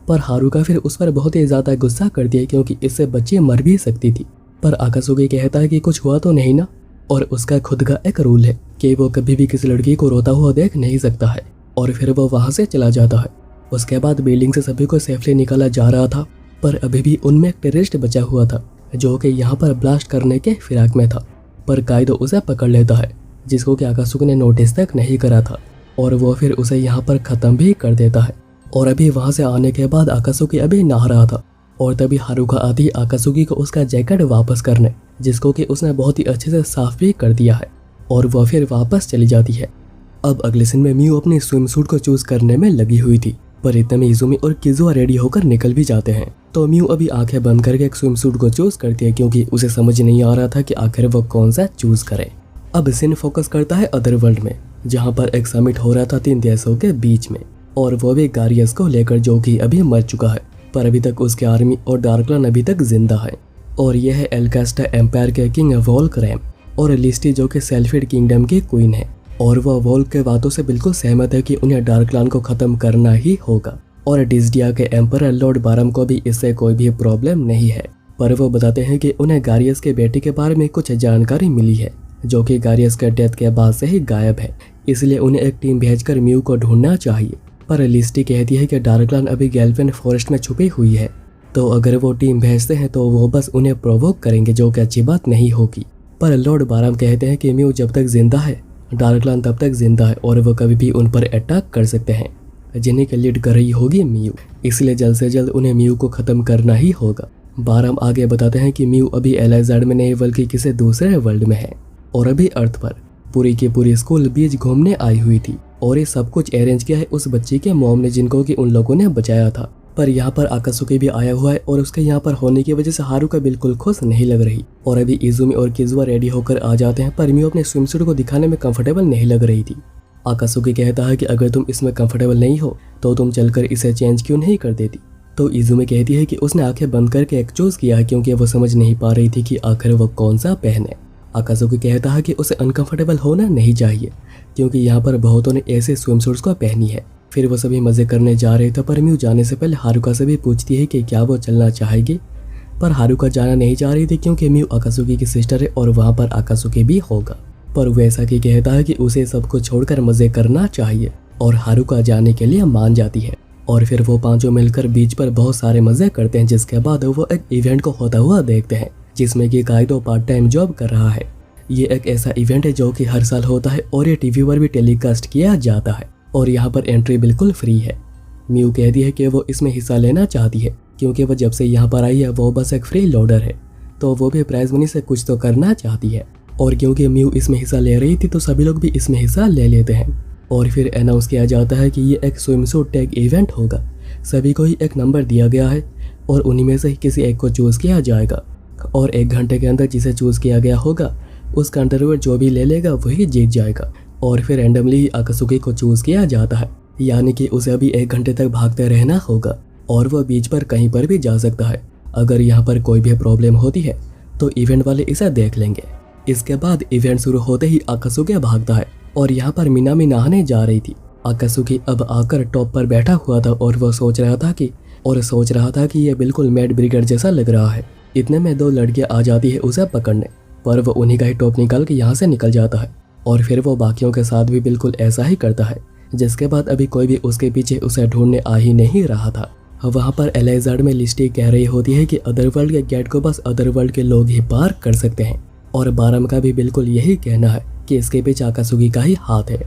पर हारुका फिर उस पर बहुत ही ज़्यादा गुस्सा करती है क्योंकि इससे बच्ची मर भी सकती थी। पर अकासुकी कहता है कि कुछ हुआ तो नहीं ना, और उसका खुद का एक रूल है कि वो कभी भी किसी लड़की को रोता हुआ देख नहीं सकता है और फिर वो वहाँ से चला जाता है। उसके बाद बिल्डिंग से सभी को सेफली निकाला जा रहा था पर अभी भी उनमें एक टेररिस्ट बचा हुआ था जो कि यहाँ पर ब्लास्ट करने के फिराक में था। पर काइदो उसे पकड़ लेता है जिसको कि अकासुकी ने नोटिस तक नहीं करा था और वो फिर उसे यहाँ पर ख़त्म भी कर देता है। और अभी वहाँ से आने के बाद अकासुकी अभी नहा रहा था और तभी हारुका आती अकासुकी को उसका जैकेट वापस करने जिसको कि उसने बहुत ही अच्छे से साफ भी कर दिया है और वह फिर वापस चली जाती है। अब अगले सीन में मियू अपनी स्विम सूट को चूज करने में लगी हुई थी पर इतने में इजुमी और किजुआ रेडी होकर निकल भी जाते हैं। तो मियू अभी आंखें बंद करके एक स्विम सूट को चूज करती है क्योंकि उसे समझ नहीं आ रहा था कि आखिर वो कौन सा चूज करे। अब सीन फोकस करता है अदर वर्ल्ड में जहाँ पर एक समिट हो रहा था 3 देशों के बीच में और वो भी गारियस को लेकर जो कि अभी मर चुका है पर अभी तक उसकी आर्मी और डार्कलन अभी तक जिंदा है। और यह है एल्कास्टा एम्पायर के किंग वोल्करैम और लिस्टी जो कि सेल्फिड किंगडम की क्वीन है। और वह वोल्फ के बातों से बिल्कुल सहमत है कि उन्हें डार्कलैंड को खत्म करना ही होगा। और डिस्डिया के एम्परर लॉर्ड बारम को भी इससे कोई भी प्रॉब्लम नहीं है, पर वो बताते हैं कि उन्हें गारियस के बेटे के बारे में कुछ जानकारी मिली है जो कि गारियस के डेथ के बाद से ही गायब है, इसलिए उन्हें एक टीम भेजकर म्यू को ढूंढना चाहिए। पर लिस्टी कहती है कि डार्कलैंड अभी गैल्वेन फॉरेस्ट में छुपी हुई है, तो अगर वो टीम भेजते हैं तो वो बस उन्हें प्रोवोक करेंगे, जो कि अच्छी बात नहीं होगी। पर लॉर्ड बारम कहते हैं कि म्यू जब तक जिंदा है डार्कलैंड तब तक जिंदा है और वो कभी भी उन पर अटैक कर सकते हैं, जिन्हें के लीड कर रही होगी म्यू, इसलिए जल्द से जल्द उन्हें म्यू को खत्म करना ही होगा। बारम आगे बताते हैं कि म्यू अभी एलाइजार्ड में नहीं बल्कि किसी दूसरे वर्ल्ड में है और अभी अर्थ पर पूरी की पूरी स्कूल बीच घूमने आई हुई थी और ये सब कुछ अरेंज किया है उस बच्ची के मॉम ने, जिनको कि उन लोगों ने बचाया था। पर यहाँ पर आकाशुकी भी आया हुआ है और उसके यहाँ पर होने की वजह से हारुका बिल्कुल खुश नहीं लग रही और अभी इजुमी और किजुआ रेडी होकर आ जाते हैं, पर म्यू अपने स्विमसूट को दिखाने में कंफर्टेबल नहीं लग रही थी। आकाशुकी कहता है कि अगर तुम इसमें कंफर्टेबल नहीं हो तो तुम चलकर इसे चेंज क्यों नहीं कर देती। तो इजुमी कहती है कि उसने आंखें बंद करके एक चूज किया है क्योंकि वो समझ नहीं पा रही थी कि आखिर वो कौन सा पहने। आकाशुकी कहता है कि उसे अनकंफर्टेबल होना नहीं चाहिए क्योंकि यहाँ पर बहुतों ने ऐसे स्विमसूट्स को पहनी है। फिर वो सभी मजे करने जा रहे थे, पर म्यू जाने से पहले हारुका से भी पूछती है कि क्या वो चलना चाहेगी, पर हारुका जाना नहीं चाह रही थी क्योंकि म्यू आकाशुकी की सिस्टर है और वहाँ पर आकाशुकी भी होगा। पर वैसा कि कहता है कि उसे सब कुछ छोड़कर मजे करना चाहिए और हारुका जाने के लिए मान जाती है। और फिर वो पांचों मिलकर बीच पर बहुत सारे मजे करते हैं, जिसके बाद वो एक इवेंट को होता हुआ देखते हैं जिसमें कि काइदो पार्ट टाइम जॉब कर रहा है। ये एक ऐसा इवेंट है जो कि हर साल होता है और ये टीवी पर भी टेलीकास्ट किया जाता है और यहाँ पर एंट्री बिल्कुल फ्री है। म्यू कहती है कि वो इसमें हिस्सा लेना चाहती है क्योंकि वो जब से यहाँ पर आई है वो बस एक फ्री लोडर है, तो वो भी प्राइज मनी से कुछ तो करना चाहती है। और क्योंकि म्यू इसमें हिस्सा ले रही थी तो सभी लोग भी इसमें हिस्सा ले लेते हैं और फिर अनाउंस किया जाता है कि ये एक स्विमसूट टैग इवेंट होगा। सभी को ही एक नंबर दिया गया है और उन्हीं में से ही किसी एक को चूज़ किया जाएगा और 1 घंटे के अंदर जिसे चूज़ किया गया होगा उसका अंडरवेयर जो भी ले लेगा वही जीत जाएगा। और फिर रैंडमली ही आकाशुकी को चूज़ किया जाता है, यानी कि उसे अभी 1 घंटे तक भागते रहना होगा और वह बीच पर कहीं पर भी जा सकता है। अगर यहाँ पर कोई भी प्रॉब्लम होती है तो इवेंट वाले इसे देख लेंगे। इसके बाद इवेंट शुरू होते ही आकाशुकी भागता है और यहाँ पर मिनामी नहाने जा रही थी। आकाशुकी अब आकर टॉप पर बैठा हुआ था और वह सोच रहा था कि यह बिल्कुल मैड ब्रिगेड जैसा लग रहा है। इतने में 2 लड़कियां आ जाती है उसे पकड़ने, पर वह उन्हीं का ही टॉप निकाल के यहाँ से निकल जाता है और फिर वो बाकियों के साथ भी बिल्कुल ऐसा ही करता है। जिसके बाद अभी कोई भी उसके पीछे उसे ढूंढने आ ही नहीं रहा था। वहाँ पर एलाइजार्ड में लिस्टी कह रही होती है कि अदरवर्ल्ड के गेट को बस अदरवर्ल्ड के लोग ही पार कर सकते हैं और बारम का भी बिल्कुल यही कहना है कि इसके पीछे आकाशुकी का ही हाथ है।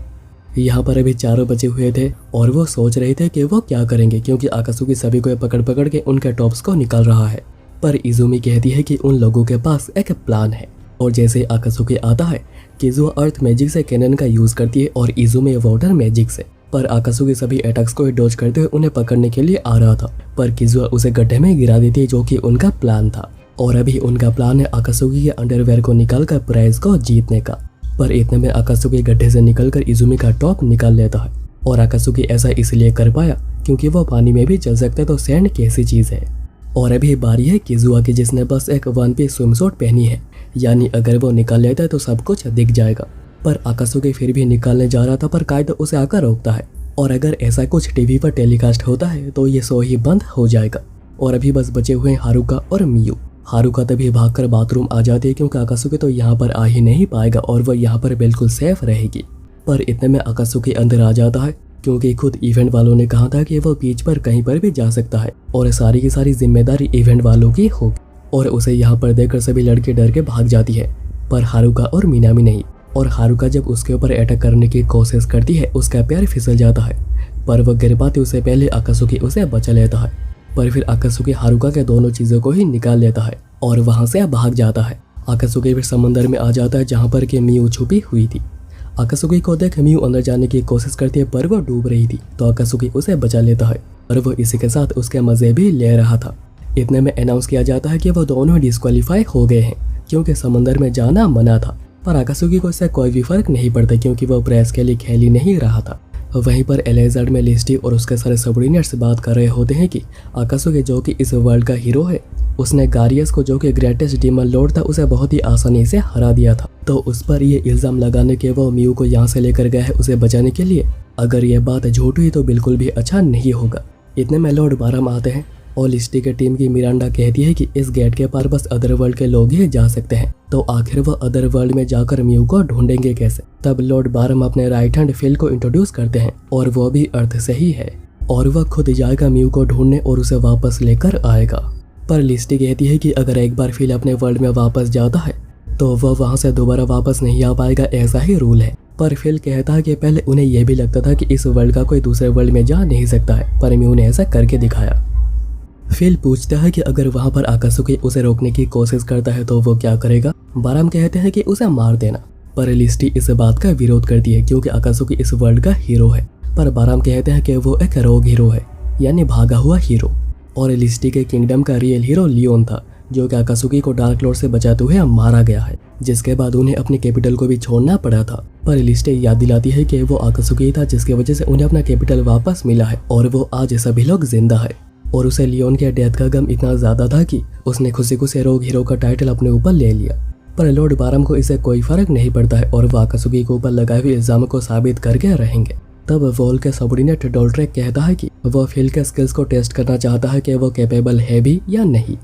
यहाँ पर अभी 4 बचे हुए थे और वो सोच रहे थे कि वो क्या करेंगे क्योंकि आकाशुकी सभी को पकड़ पकड़ के उनके टॉप्स को निकाल रहा है। पर इजुमी कहती है कि उन लोगों के पास एक प्लान है और जैसे आकाशुकी आता है किजुआ अर्थ मैजिक से कैनन का यूज करती है और इजुमी वाटर मैजिक से। पर आकाशुकी सभी अटैक्स को डॉज करते हुए उन्हें पकड़ने के लिए आ रहा था, पर किजुआ उसे गड्ढे में गिरा देती है जो कि उनका प्लान था। और अभी उनका प्लान है आकाशुकी के अंडरवेयर को निकालकर प्राइज को जीतने का। पर इतने में आकाशुकी गड्ढे से निकलकर इजुमी का टॉप निकाल लेता है और आकाशुकी ऐसा इसलिए कर पाया क्योंकि वो पानी में भी चल सकता है, तो सैंड कैसी चीज है। और अभी बारी है किजुआ की जिसने बस एक 1 पीस स्विमसूट पहनी है, यानी अगर वो निकाल लेता है तो सब कुछ दिख जाएगा। पर आकाशुकी फिर भी निकालने जा रहा था, पर काइदो उसे आकर रोकता है और अगर ऐसा कुछ टीवी पर टेलीकास्ट होता है तो ये शो ही बंद हो जाएगा। और अभी बस बचे हुए हारुका और मियू। हारुका तभी भागकर बाथरूम आ जाती है क्योंकि आकाशुकी तो यहाँ पर आ ही नहीं पाएगा और वह यहाँ पर बिल्कुल सेफ रहेगी। पर इतने में आकाशुकी अंदर आ जाता है क्योंकि खुद इवेंट वालों ने कहा था कि वो बीच पर कहीं पर भी जा सकता है और सारी की सारी जिम्मेदारी इवेंट वालों की होगी। और उसे यहाँ पर देखकर सभी लड़के डर के भाग जाती है, पर हारुका और मिनामी नहीं। और हारुका जब उसके ऊपर अटैक करने की कोशिश करती है उसका पैर फिसल जाता है, पर वह गिर पाती उससे पहले आकाशुकी उसे बचा लेता है। पर फिर आकाशुकी हारुका के दोनों चीज़ों को ही निकाल लेता है और वहाँ से भाग जाता है। आकाशुकी फिर समंदर में आ जाता है जहाँ पर कि मियू छुपी हुई थी। आकाशुकी को देख मियू अंदर जाने की कोशिश करती है, पर वो डूब रही थी, तो आकाशुकी उसे बचा लेता है और वो इसी के साथ उसके मजे भी ले रहा था। इतने में अनाउंस किया जाता है कि वो दोनों डिस्क्वालीफाई हो गए हैं क्योंकि समंदर में जाना मना था। पर आकाशुकी को इससे कोई भी फर्क नहीं पड़ता क्योंकि वो प्रेस के लिए खेल ही नहीं रहा था, वहीं पर एलेजार्ड में लिस्टी और उसके सारे सबॉर्डिनेट्स बात कर रहे होते हैं कि अकासुके जो कि इस वर्ल्ड का हीरो है, उसने गारियस को जो कि ग्रेटेस्ट डीमन लॉर्ड था उसे बहुत ही आसानी से हरा दिया था। तो उस पर ये इल्ज़ाम लगाने के वो म्यू को यहाँ से लेकर गया है उसे बचाने के लिए। अगर ये बात झूठ हुई तो बिल्कुल भी अच्छा नहीं होगा। इतने में लॉर्ड बारम आते हैं और लिस्टी के टीम की मिरांडा कहती है कि इस गेट के पार बस अदर वर्ल्ड के लोग ही जा सकते हैं। तो आखिर वो अदर वर्ल्ड में जाकर म्यू को ढूंढेंगे कैसे? तब लॉर्ड बारम अपने राइट हैंड फिल को इंट्रोड्यूस करते हैं और वो भी अर्थ से ही है और वह खुद जाएगा म्यू को ढूंढने और उसे वापस लेकर आएगा। पर लिस्टी कहती है कि अगर एक बार फिल अपने वर्ल्ड में वापस जाता है तो वह वहाँ से दोबारा वापस नहीं आ पाएगा, ऐसा ही रूल है। पर फिल कहता है कि पहले उन्हें यह भी लगता था कि इस वर्ल्ड का कोई दूसरे वर्ल्ड में जा नहीं सकता है, पर म्यू ने ऐसा करके दिखाया। फिल पूछता है कि अगर वहाँ पर आकासुके उसे रोकने की कोशिश करता है तो वो क्या करेगा? बारम कहते हैं कि उसे मार देना, पर लिस्टी इस बात का विरोध करती है क्योंकि आकासुके इस वर्ल्ड का हीरो है। पर बारम कहते हैं कि वो एक रोग हीरो है, यानी भागा हुआ हीरो, और लिस्टी के किंगडम का रियल हीरो लियोन था जो कि आकासुके को डार्क लॉर्ड से बचाते हुए मारा गया है, जिसके बाद उन्हें अपनी कैपिटल को भी छोड़ना पड़ा था। पर लिस्टी याद दिलाती है कि वो आकासुके था जिसकी वजह से उन्हें अपना कैपिटल वापस मिला है और वो आज सभी लोग जिंदा है। और उसे लियोन के डेथ का गम इतना ज्यादा था कि उसने खुशी खुशी रोग हीरो का टाइटल अपने ऊपर ले लिया। पर लॉर्ड बारम को इससे कोई फर्क नहीं पड़ता है और वो आकासुके के ऊपर लगाए हुए इल्जाम को साबित करके रहेंगे। तब वॉल के सबॉर्डिनेट डोल्ड्रेक कहता है कि वो फिल के स्किल्स को टेस्ट करना चाहता है कि वो कैपेबल है भी या नहीं,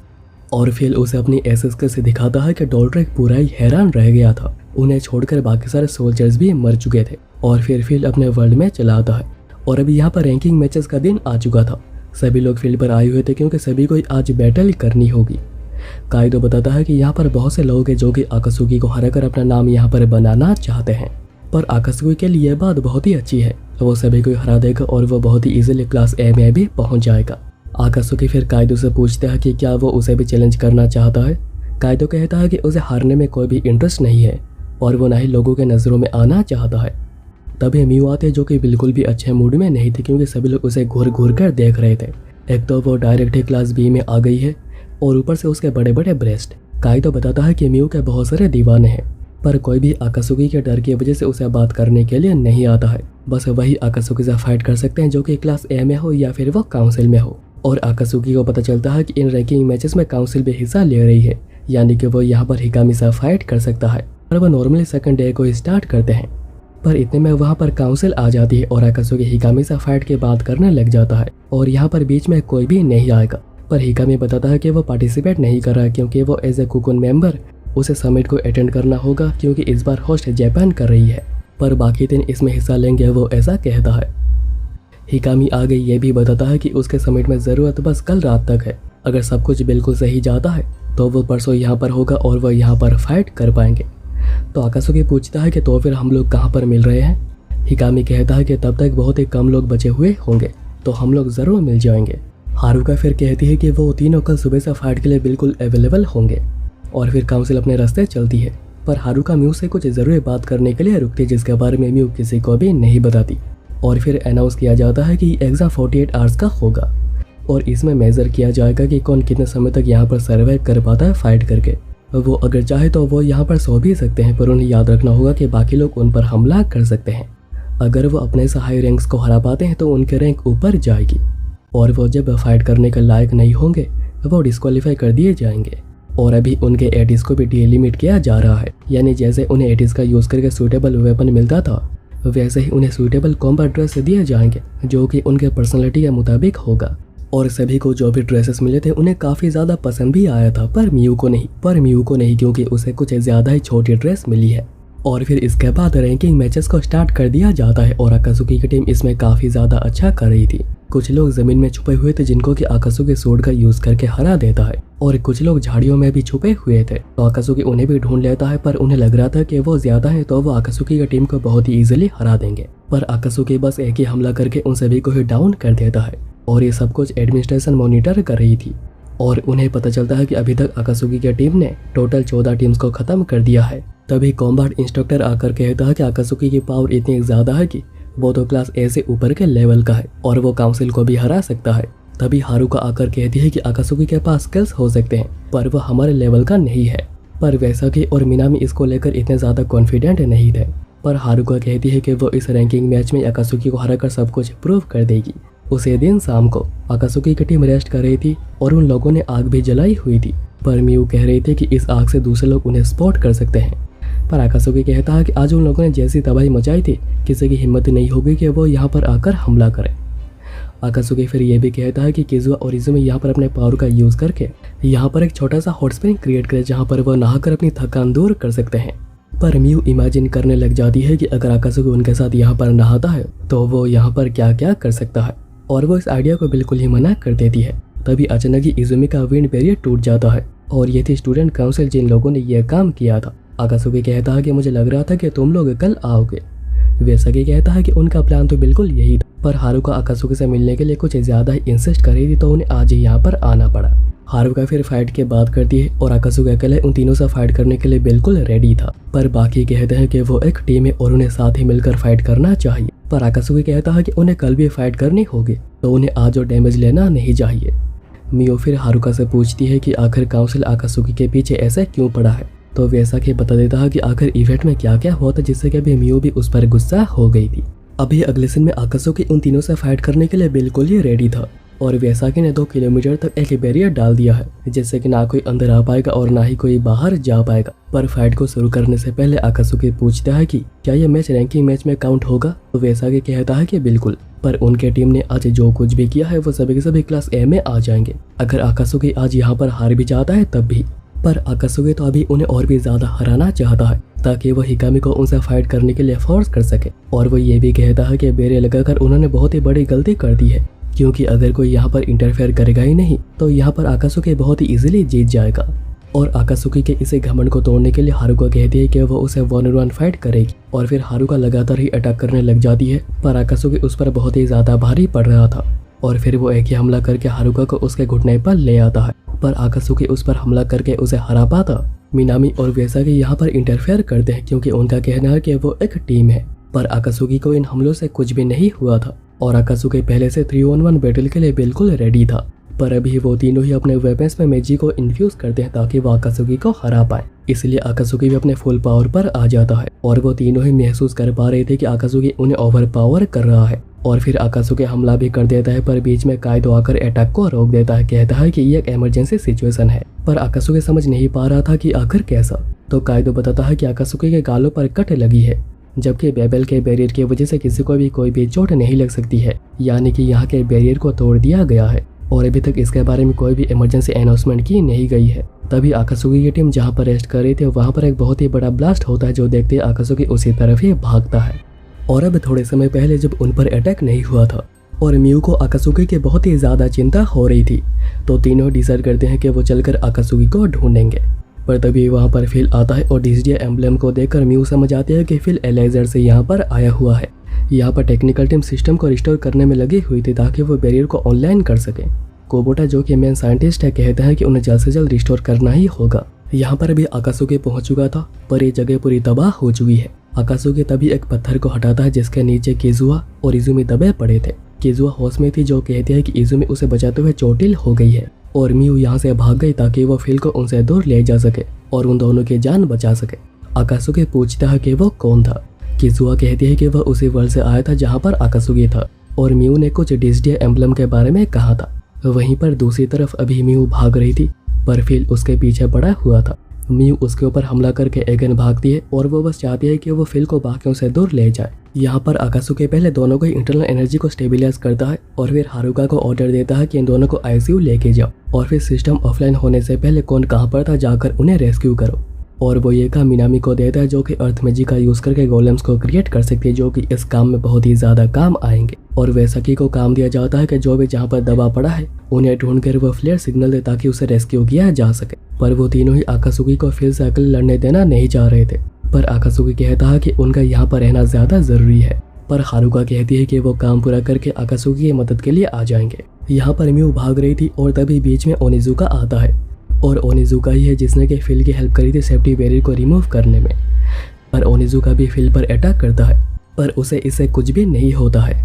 और फिल उसे अपनी ऐसे स्किल्स दिखाता है कि डोल्ड्रेक पूरा ही हैरान रह गया था। उन्हें छोड़कर बाकी सारे सोल्जर्स भी मर चुके थे। और फिर फिल अपने वर्ल्ड में चला आता है और अभी यहाँ पर रैंकिंग मैचेस का दिन आ चुका था। सभी लोग फील्ड पर आए हुए थे क्योंकि सभी को आज बैटल करनी होगी। काइदो बताता है कि यहाँ पर बहुत से लोग हैं जो कि आकासुके को हराकर अपना नाम यहाँ पर बनाना चाहते हैं, पर आकासुके के लिए बात बहुत ही अच्छी है, वो सभी को हरा देगा और वो बहुत ही इजीली क्लास ए में भी पहुंच जाएगा। आकासुके फिर काइदो से पूछता है कि क्या वो उसे भी चैलेंज करना चाहता है। काइदो कहता है कि उसे हारने में कोई भी इंटरेस्ट नहीं है और वो ना ही लोगों के नज़रों में आना चाहता है। तभी म्यू आते जो कि बिल्कुल भी अच्छे मूड में नहीं थे क्योंकि सभी लोग उसे घूर घूर कर देख रहे थे। एक तो वो डायरेक्ट ही क्लास बी में आ गई है और ऊपर से उसके बड़े बड़े ब्रेस्ट। काइदो बताता है कि म्यू के बहुत सारे दीवाने हैं, पर कोई भी आकासुके के डर की वजह से उसे बात करने के लिए नहीं आता है। बस वही आकासुके से फाइट कर सकते हैं जो कि क्लास ए में हो या फिर वो काउंसिल में हो। और आकासुके को पता चलता है कि इन रैंकिंग मैचेस में काउंसिल भी हिस्सा ले रही है, यानी कि वो यहाँ पर हिकामी से फाइट कर सकता है। और वो नॉर्मली सेकंड डे को स्टार्ट करते हैं, पर इतने में वहाँ पर काउंसिल आ जाती है और आकासुके हिकामी से फाइट की बात करने लग जाता है और यहाँ पर बीच में कोई भी नहीं आएगा। पर हिकामी बताता है कि वो पार्टिसिपेट नहीं कर रहा क्योंकि वो एज ए कुकुन मेंबर उसे समिट को अटेंड करना होगा क्योंकि इस बार होस्ट जापान कर रही है, पर बाकी दिन इसमें हिस्सा लेंगे, वो ऐसा कहता है। हिकामी आगे ये भी बताता है कि उसके समिट में ज़रूरत बस कल रात तक है। अगर सब कुछ बिल्कुल सही जाता है तो वो परसों यहाँ पर होगा और वह यहाँ पर फाइट कर पाएंगे। तो आकासुके पूछता है कि तो फिर हम लोग कहाँ पर मिल रहे हैं? हिकामी कहता है कि तब तक बहुत ही कम लोग बचे हुए होंगे तो हम लोग ज़रूर मिल जाएंगे। हारुका फिर कहती है कि वो तीनों कल सुबह से फाइट के लिए बिल्कुल अवेलेबल होंगे और फिर काउंसिल अपने रास्ते चलती है। पर हारुका म्यू से कुछ ज़रूरी बात करने के लिए रुकती जिसके बारे में म्यू किसी को भी नहीं बताती। और फिर अनाउंस किया जाता है कि एग्ज़ाम 48 आवर्स का होगा और इसमें मेज़र किया जाएगा कि कौन कितने समय तक यहाँ पर सर्वाइव कर पाता है फाइट करके। वो अगर चाहे तो वो यहाँ पर सो भी सकते हैं, पर उन्हें याद रखना होगा कि बाकी लोग उन पर हमला कर सकते हैं। अगर वो अपने से हाई रैंक्स को हरा पाते हैं तो उनके रैंक ऊपर जाएगी और वो जब फाइट करने के लायक नहीं होंगे वो डिस्क्वालीफाई कर दिए जाएंगे। और अभी उनके एटीज को भी डिलिमिट किया जा रहा है, यानी जैसे उन्हें एटीज का यूज़ करके सूटेबल वेपन मिलता था वैसे ही उन्हें सूटेबल कॉम्बैट ड्रेस दिए जाएंगे जो कि उनके पर्सनैलिटी के मुताबिक होगा। और सभी को जो भी ड्रेसेस मिले थे उन्हें काफ़ी ज़्यादा पसंद भी आया था, पर म्यू को नहीं क्योंकि उसे कुछ ज़्यादा ही छोटी ड्रेस मिली है। और फिर इसके बाद रैंकिंग मैचेस को स्टार्ट कर दिया जाता है और आकासुके की टीम इसमें काफ़ी ज़्यादा अच्छा कर रही थी। कुछ लोग ज़मीन में छुपे हुए थे जिनको कि आकासुके सूट का यूज़ करके हरा देता है और कुछ लोग झाड़ियों में भी छुपे हुए थे तो आकासुके उन्हें भी ढूंढ लेता है, पर उन्हें लग रहा था कि वो ज़्यादा है तो वो आकासुके की टीम को बहुत ही ईजिली हरा देंगे। पर आकासुके बस एक ही हमला करके उन सभी को ही डाउन कर देता है और ये सब कुछ एडमिनिस्ट्रेशन मॉनिटर कर रही थी। और उन्हें पता चलता है कि अभी तक आकासुके की टीम ने टोटल 14 टीम्स को ख़त्म कर दिया है। तभी कॉम्बैट इंस्ट्रक्टर आकर कहता है कि आकासुके की पावर इतनी ज़्यादा है कि वो तो क्लास ए से ऊपर के लेवल का है और वो काउंसिल को भी हरा सकता है। तभी हारुका आकर कहती है कि आकासुके के पास स्किल्स हो सकते हैं पर वो हमारे लेवल का नहीं है। पर वैसाकी और मिनामी इसको लेकर इतने ज़्यादा कॉन्फिडेंट नहीं थे। पर हारुका कहती है कि वो इस रैंकिंग मैच में अकात्सुकी को हराकर सब कुछ प्रूव कर देगी। उसी दिन शाम को अकात्सुकी की टीम रेस्ट कर रही थी और उन लोगों ने आग भी जलाई हुई थी, पर मियू कह रही थी कि इस आग से दूसरे लोग उन्हें स्पॉट कर सकते हैं। पर अकात्सुकी कहता है कि आज उन लोगों ने जैसी तबाही मचाई थी, किसी की हिम्मत नहीं होगी कि वो यहाँ पर आकर हमला करे। अकात्सुकी फिर ये भी कहता है कि किजुआ और इजुमी यहाँ पर अपने पावर का यूज करके यहाँ पर एक छोटा सा हॉट स्प्रिंग क्रिएट करे जहाँ पर वो नहाकर अपनी थकान दूर कर सकते हैं। पर मियू इमेजिन करने लग जाती है कि अगर अकात्सुकी उनके साथ यहाँ पर नहाता है तो वो यहाँ पर क्या क्या कर सकता है, और वो इस आइडिया को बिल्कुल ही मना कर देती है। तभी अचानक ही इजुमी का विंड बैरियर टूट जाता है और ये थी स्टूडेंट काउंसिल जिन लोगों ने यह काम किया था। अकात्सुकी कहता है कि मुझे लग रहा था कि तुम लोग कल आओगे। वेसाकी कहता है कि उनका प्लान तो बिल्कुल यही था, पर हारुका अकात्सुकी से मिलने के लिए कुछ ज्यादा ही इंसिस्ट कर रही थी तो उन्हें आज ही यहाँ पर आना पड़ा। हारुका फिर फाइट की बात करती है और अकात्सुकी अकेले उन तीनों से फाइट करने के लिए बिल्कुल रेडी था, पर बाकी कहते हैं कि वो एक टीम है और उन्हें साथ ही मिलकर फाइट करना चाहिए। पर अकात्सुकी कहता है कि उन्हें कल भी फाइट करनी होगी तो उन्हें आज और डैमेज लेना नहीं चाहिए। मियो फिर हारुका से पूछती है कि आखिर काउंसिल अकात्सुकी के पीछे ऐसे क्यों पड़ा है, तो वेसाकी बता देता है कि आखिर इवेंट में क्या क्या हुआ था जिससे कि अभी मियो भी उस पर गुस्सा हो गई थी। अभी अगले सीन में अकात्सुकी उन तीनों से फाइट करने के लिए बिल्कुल ही रेडी था और वेसाकी ने 2 किलोमीटर तक एक बैरियर डाल दिया है जिससे कि ना कोई अंदर आ पाएगा और ना ही कोई बाहर जा पाएगा। पर फाइट को शुरू करने से पहले अकात्सुकी पूछता है कि क्या यह मैच रैंकिंग मैच में काउंट होगा, तो वेसाकी कहता है कि बिल्कुल, पर उनके टीम ने आज जो कुछ भी किया है वो सभी के सभी क्लास ए में आ जाएंगे। अगर अकात्सुकी आज यहाँ पर हार भी जाता है तब भी। पर अकात्सुकी तो अभी उन्हें और भी ज्यादा हराना चाहता है ताकि वो हिकामी को उनसे फाइट करने के लिए फोर्स कर सके, और वो ये भी कहता है कि बैरियर लगाकर उन्होंने बहुत ही बड़ी गलती कर दी है, क्योंकि अगर कोई यहाँ पर इंटरफेयर करेगा ही नहीं तो यहाँ पर अकात्सुकी बहुत ही इजीली जीत जाएगा। और अकात्सुकी के इसे घमंड को तोड़ने के लिए हारुका कहती है कि वो उसे 1-on-1 फाइट करेगी, और फिर हारुका लगातार ही अटैक करने लग जाती है, पर अकात्सुकी उस पर बहुत ही ज्यादा भारी पड़ रहा था और फिर वो एक ही हमला करके हारुका को उसके घुटने पर ले आता है, पर अकात्सुकी उस पर हमला करके उसे हरा पाता। मिनामी और वेसाकी यहाँ पर इंटरफेयर करते हैं क्योंकि उनका कहना है कि वो एक टीम है, पर अकात्सुकी को इन हमलों से कुछ भी नहीं हुआ था और अकात्सुकी पहले से 3-on-1 बैटल के लिए बिल्कुल रेडी था। पर अभी वो तीनों ही अपने वेपन्स में मैजिक को इन्फ्यूज करते हैं ताकि वो अकात्सुकी को हरा पाए, इसलिए अकात्सुकी भी अपने फुल पावर पर आ जाता है और वो तीनों ही महसूस कर पा रहे थे कि अकात्सुकी उन्हें ओवर पावर कर रहा है। और फिर अकात्सुकी हमला भी कर देता है, पर बीच में काइदो आकर अटैक को रोक देता है, कहता है कि ये एक इमरजेंसी सिचुएशन है। पर अकात्सुकी समझ नहीं पा रहा था कि आखिर कैसा, तो काइदो बताता है कि अकात्सुकी के गालों पर कट लगी है, जबकि बेबल के बैरियर की वजह से किसी को भी कोई भी चोट नहीं लग सकती है, यानी कि यहाँ के बैरियर को तोड़ दिया गया है और अभी तक इसके बारे में कोई भी इमरजेंसी अनाउंसमेंट की नहीं गई है। तभी अकात्सुकी की टीम जहाँ पर रेस्ट कर रही थी वहाँ पर एक बहुत ही बड़ा ब्लास्ट होता है, जो देखते अकात्सुकी उसी तरफ ही भागता है। और अब थोड़े समय पहले जब उन पर अटैक नहीं हुआ था और मियू को अकात्सुकी की बहुत ही ज्यादा चिंता हो रही थी, तो तीनों डिसाइड करते हैं कि वो चलकर अकात्सुकी को ढूंढेंगे। पर तभी वहाँ पर फिल आता है और डिसडिया एम्ब्लेम को देखकर मियू समझ आते हैं कि फिल एलेजर से यहाँ पर आया हुआ है। यहाँ पर टेक्निकल टीम सिस्टम को रिस्टोर करने में लगी हुई थी ताकि वो बैरियर को ऑनलाइन कर सके। कोबोटा जो कि मेन साइंटिस्ट है कहते हैं कि उन्हें जल्द से जल्द रिस्टोर करना ही होगा। यहाँ पर भी अकात्सुकी पहुंच चुका था, पर ये जगह पूरी तबाह हो चुकी है। अकात्सुकी तभी एक पत्थर को हटाता है जिसके नीचे किजुआ और इजुमी दबे पड़े थे। किजुआ होश में थी जो कहते हैं कि इजुमी उसे बचाते हुए चोटिल हो गई है और मियू यहाँ से भाग गई ताकि वो फिल को उनसे दूर ले जा सके और उन दोनों की जान बचा सके। अकात्सुकी पूछता है कि वो कौन था। किजुआ कहती है कि वह उसी वर्ल्ड से आया था जहाँ पर अकात्सुकी था और मियू ने कुछ डिसडिया एम्ब्लम के बारे में कहा था। वहीं पर दूसरी तरफ अभी मियू भाग रही थी, पर फिल उसके पीछे पड़ा हुआ था। मियू उसके ऊपर हमला करके अगेन भागती है और वो बस चाहती है कि वो फिल को बाकियों से दूर ले जाए। यहाँ पर अकात्सुकी पहले दोनों को इंटरनल एनर्जी को स्टेबिलाइज करता है और फिर हारुका को ऑर्डर देता है कि इन दोनों को आईसीयू लेके जाओ और फिर सिस्टम ऑफलाइन होने से पहले कौन कहाँ पर था जाकर उन्हें रेस्क्यू करो। और वो ये काम मिनामी को देता है जो कि अर्थ मैजिक का यूज करके गोलेम्स को क्रिएट कर सकती है, जो कि इस काम में बहुत ही ज्यादा काम आएंगे। और वेसाकी को काम दिया जाता है कि जो भी जहाँ पर दबा पड़ा है उन्हें ढूंढकर वो फ्लेयर सिग्नल दे ताकि उसे रेस्क्यू किया जा सके। पर वो तीनों ही अकात्सुकी को फिर से अकेले लड़ने देना नहीं चाह रहे थे, पर अकात्सुकी कहता है कि उनका यहाँ पर रहना ज्यादा जरूरी है। पर हारुका कहती है कि वो काम पूरा करके अकात्सुकी की मदद के लिए आ जाएंगे। यहाँ पर मियू भाग रही थी और तभी बीच में ओनिजुका आता है और ओनिजुका ही है जिसने कि फिल की हेल्प करी थी सेफ्टी बैरियर को रिमूव करने में। पर ओनिजुका भी फिल पर अटैक करता है, पर उसे इससे कुछ भी नहीं होता है।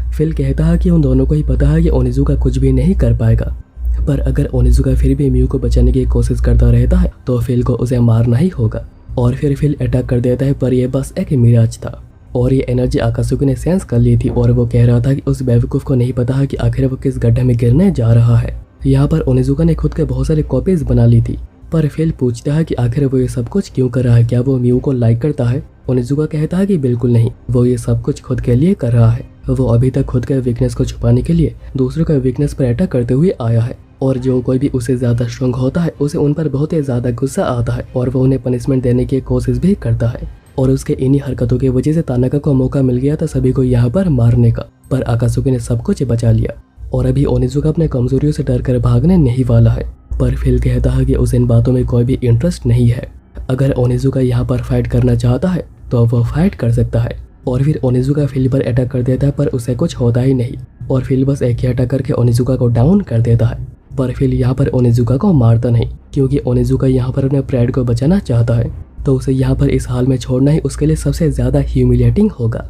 फिल कहता है कि उन दोनों को ही पता है कि ओनिजुका कुछ भी नहीं कर पाएगा, पर अगर ओनिजुका फिर भी मियू को बचाने की कोशिश करता रहता है तो फिल को उसे मारना ही होगा। और फिर फिल अटैक कर देता है, पर यह बस एक मिराज था और ये एनर्जी अकासुकी ने सेंस कर ली थी और वो कह रहा था कि उस बेवकूफ़ को नहीं पता है कि आखिर वो किस गड्ढे में गिरने जा रहा है। यहाँ पर ओनिजुका ने खुद के बहुत सारे कॉपीज बना ली थी, पर फिल पूछता है कि आखिर वो ये सब कुछ क्यों कर रहा है, क्या वो म्यू को लाइक करता है। ओनिजुका कहता है कि बिल्कुल नहीं, वो ये सब कुछ खुद के लिए कर रहा है। वो अभी तक खुद के वीकनेस को छुपाने के लिए दूसरों के वीकनेस पर अटैक करते हुए आया है और जो कोई भी उससे ज्यादा स्ट्रांग होता है उसे उन पर बहुत ही ज्यादा गुस्सा आता है और वो उन्हें पनिशमेंट देने की कोशिश भी करता है। और उसके इन्हीं हरकतों की वजह से तानाका को मौका मिल गया था सभी को यहाँ पर मारने का, पर अकासुकी ने सब कुछ बचा लिया और अभी ओनिजुका अपने कमजोरियों से डर कर भागने नहीं वाला है। पर फिल कहता है कि उसे इन बातों में कोई भी इंटरेस्ट नहीं है। अगर ओनिजुका यहाँ पर फाइट करना चाहता है तो वो फाइट कर सकता है। और फिर ओनिजुका फिल पर अटैक कर देता है, पर उसे कुछ होता ही नहीं और फिल बस एक ही अटैक करके ओनिजुका को डाउन कर देता है। पर फिल यहाँ पर ओनिजुका को मारता नहीं, क्योंकि ओनिजुका यहाँ पर अपने प्राइड को बचाना चाहता है, तो उसे यहाँ पर इस हाल में छोड़ना ही उसके लिए सबसे ज्यादा ह्यूमिलेटिंग होगा।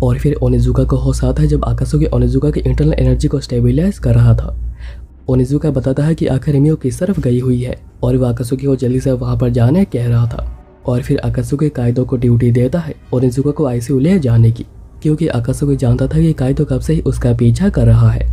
और फिर ओनिजुका को होश आता है जब अकासुकी ओनिजुका की इंटरनल एनर्जी को स्टेबिलाइज कर रहा था। ओनिजुका बताता है कि आखिर म्यू किस तरफ गई हुई है और वो अकासुकी को जल्दी से वहां पर जाने कह रहा था। और फिर अकासुकी काइदो को ड्यूटी देता है ओनिजुका को आईसीयू ले जाने की, क्योंकि अकासुकी जानता था कि काइदो कब से ही उसका पीछा कर रहा है।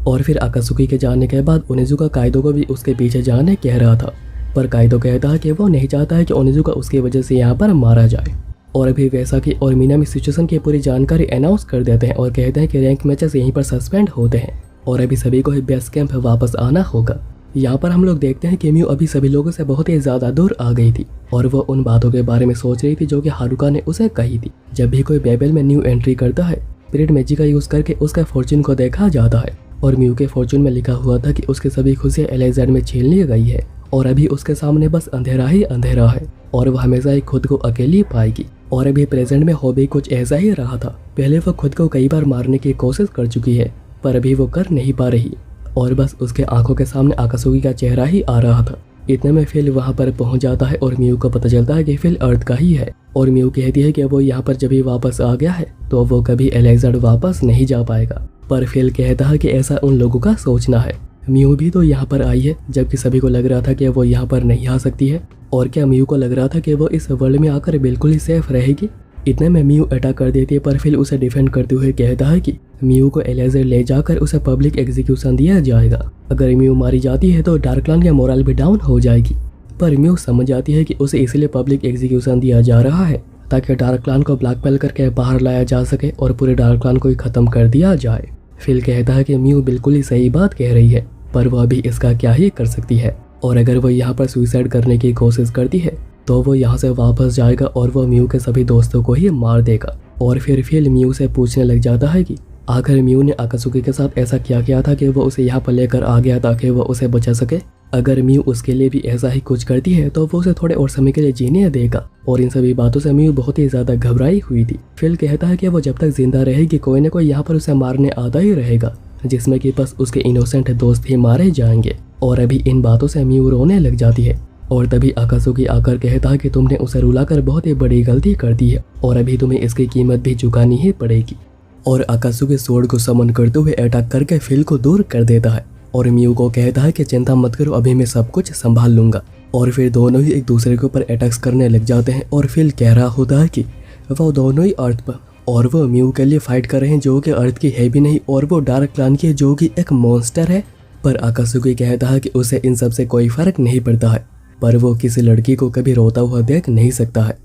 और फिर अकासुकी के जाने के बाद ओनिजुका काइदो को भी उसके पीछे जाने कह रहा था, पर काइदो कहता है कि वो नहीं चाहता है कि ओनिजुका उसकी वजह से यहाँ पर मारा जाए। और अभी वैसा कि और मीनामी सिचुएशन की पूरी जानकारी अनाउंस कर देते हैं और कहते हैं कि रैंक मैचेस यहीं पर सस्पेंड होते हैं और अभी सभी को ही बेस कैंप वापस आना होगा। यहाँ पर हम लोग देखते हैं कि म्यू अभी सभी लोगों से बहुत ही ज्यादा दूर आ गई थी और वो उन बातों के बारे में सोच रही थी जो कि हारुका ने उसे कही थी। जब भी कोई बेबल में न्यू एंट्री करता है, पीरियड मैजिक का यूज करके उसका फॉर्चून को देखा जाता है और म्यू के फॉर्चून में लिखा हुआ था कि उसकी सभी खुशियां एलेक्जेंडर में छीन ली गई है और अभी उसके सामने बस अंधेरा ही अंधेरा है और वह हमेशा ही खुद को अकेली पाएगी। और अभी प्रेजेंट में हो भी कुछ ऐसा ही रहा था। पहले वो खुद को कई बार मारने की कोशिश कर चुकी है, पर अभी वो कर नहीं पा रही और बस उसके आंखों के सामने अकासुकी का चेहरा ही आ रहा था। इतने में फिल वहां पर पहुंच जाता है और म्यू को पता चलता है कि फिल अर्थ का ही है और म्यू कहती है कि वो यहाँ पर जब भी वापस आ गया है तो वो कभी एलेक्जेंडर वापस नहीं जा पाएगा। पर फिल कहता है कि ऐसा उन लोगों का सोचना है, म्यू भी तो यहाँ पर आई है, जबकि सभी को लग रहा था कि वो यहाँ पर नहीं आ सकती है। और क्या म्यू को लग रहा था कि वो इस वर्ल्ड में आकर बिल्कुल ही सेफ रहेगी। इतने में म्यू अटैक कर देती है, पर फिल उसे डिफेंड करते हुए कहता है कि म्यू को एलेक्जेंडर ले जाकर उसे पब्लिक एग्जीक्यूशन दिया जाएगा। अगर म्यू मारी जाती है तो डार्कलान की मोरल भी डाउन हो जाएगी। पर म्यू समझ जाती है कि उसे इसलिए पब्लिक एग्जीक्यूशन दिया जा रहा है ताकि डार्कलान को ब्लैकमेल करके बाहर लाया जा सके और पूरे डार्कलान को ही खत्म कर दिया जाए। फिल कहता है कि म्यू बिल्कुल ही सही बात कह रही है, पर वो अभी इसका क्या ही कर सकती है और अगर वो यहाँ पर सुसाइड करने की कोशिश करती है तो वो यहाँ से वापस जाएगा और वो म्यू के सभी दोस्तों को ही मार देगा। और फिर फिल म्यू से पूछने लग जाता है कि आखिर म्यू ने अकासुकी के साथ ऐसा क्या किया था कि वो उसे यहाँ पर लेकर आ गया ताकि वो उसे बचा सके। अगर म्यू उसके लिए भी ऐसा ही कुछ करती है तो वो उसे थोड़े और समय के लिए जीने देगा। और इन सभी बातों से म्यू बहुत ही ज्यादा घबराई हुई थी। फिल कहता है कि वो जब तक जिंदा रहेगी कोई न कोई यहाँ पर उसे मारने आता ही रहेगा, जिसमें कि बस उसके इनोसेंट दोस्त ही मारे जाएंगे। और अभी इन बातों से म्यू रोने लग जाती है और तभी अकासुकी आकर कहता है कि तुमने उसे रुलाकर बहुत ही बड़ी गलती कर दी है और अभी तुम्हें इसकी कीमत भी चुकानी ही पड़ेगी। और अकासुकी स्वॉर्ड को समन करते हुए अटैक करके फिल को दूर कर देता है और म्यू को कहता है कि चिंता मत करो, अभी मैं सब कुछ संभाल लूंगा। और फिर दोनों ही एक दूसरे के ऊपर अटैक्स करने लग जाते हैं और फिल कह रहा होता है कि वो दोनों ही अर्थ पर और वो म्यू के लिए फाइट कर रहे हैं जो कि अर्थ की है भी नहीं और वो डार्कलान की है जो कि एक मॉन्स्टर है। पर अकासुकी कहता है कि उसे इन सब से कोई फर्क नहीं पड़ता है, पर वो किसी लड़की को कभी रोता हुआ देख नहीं सकता है।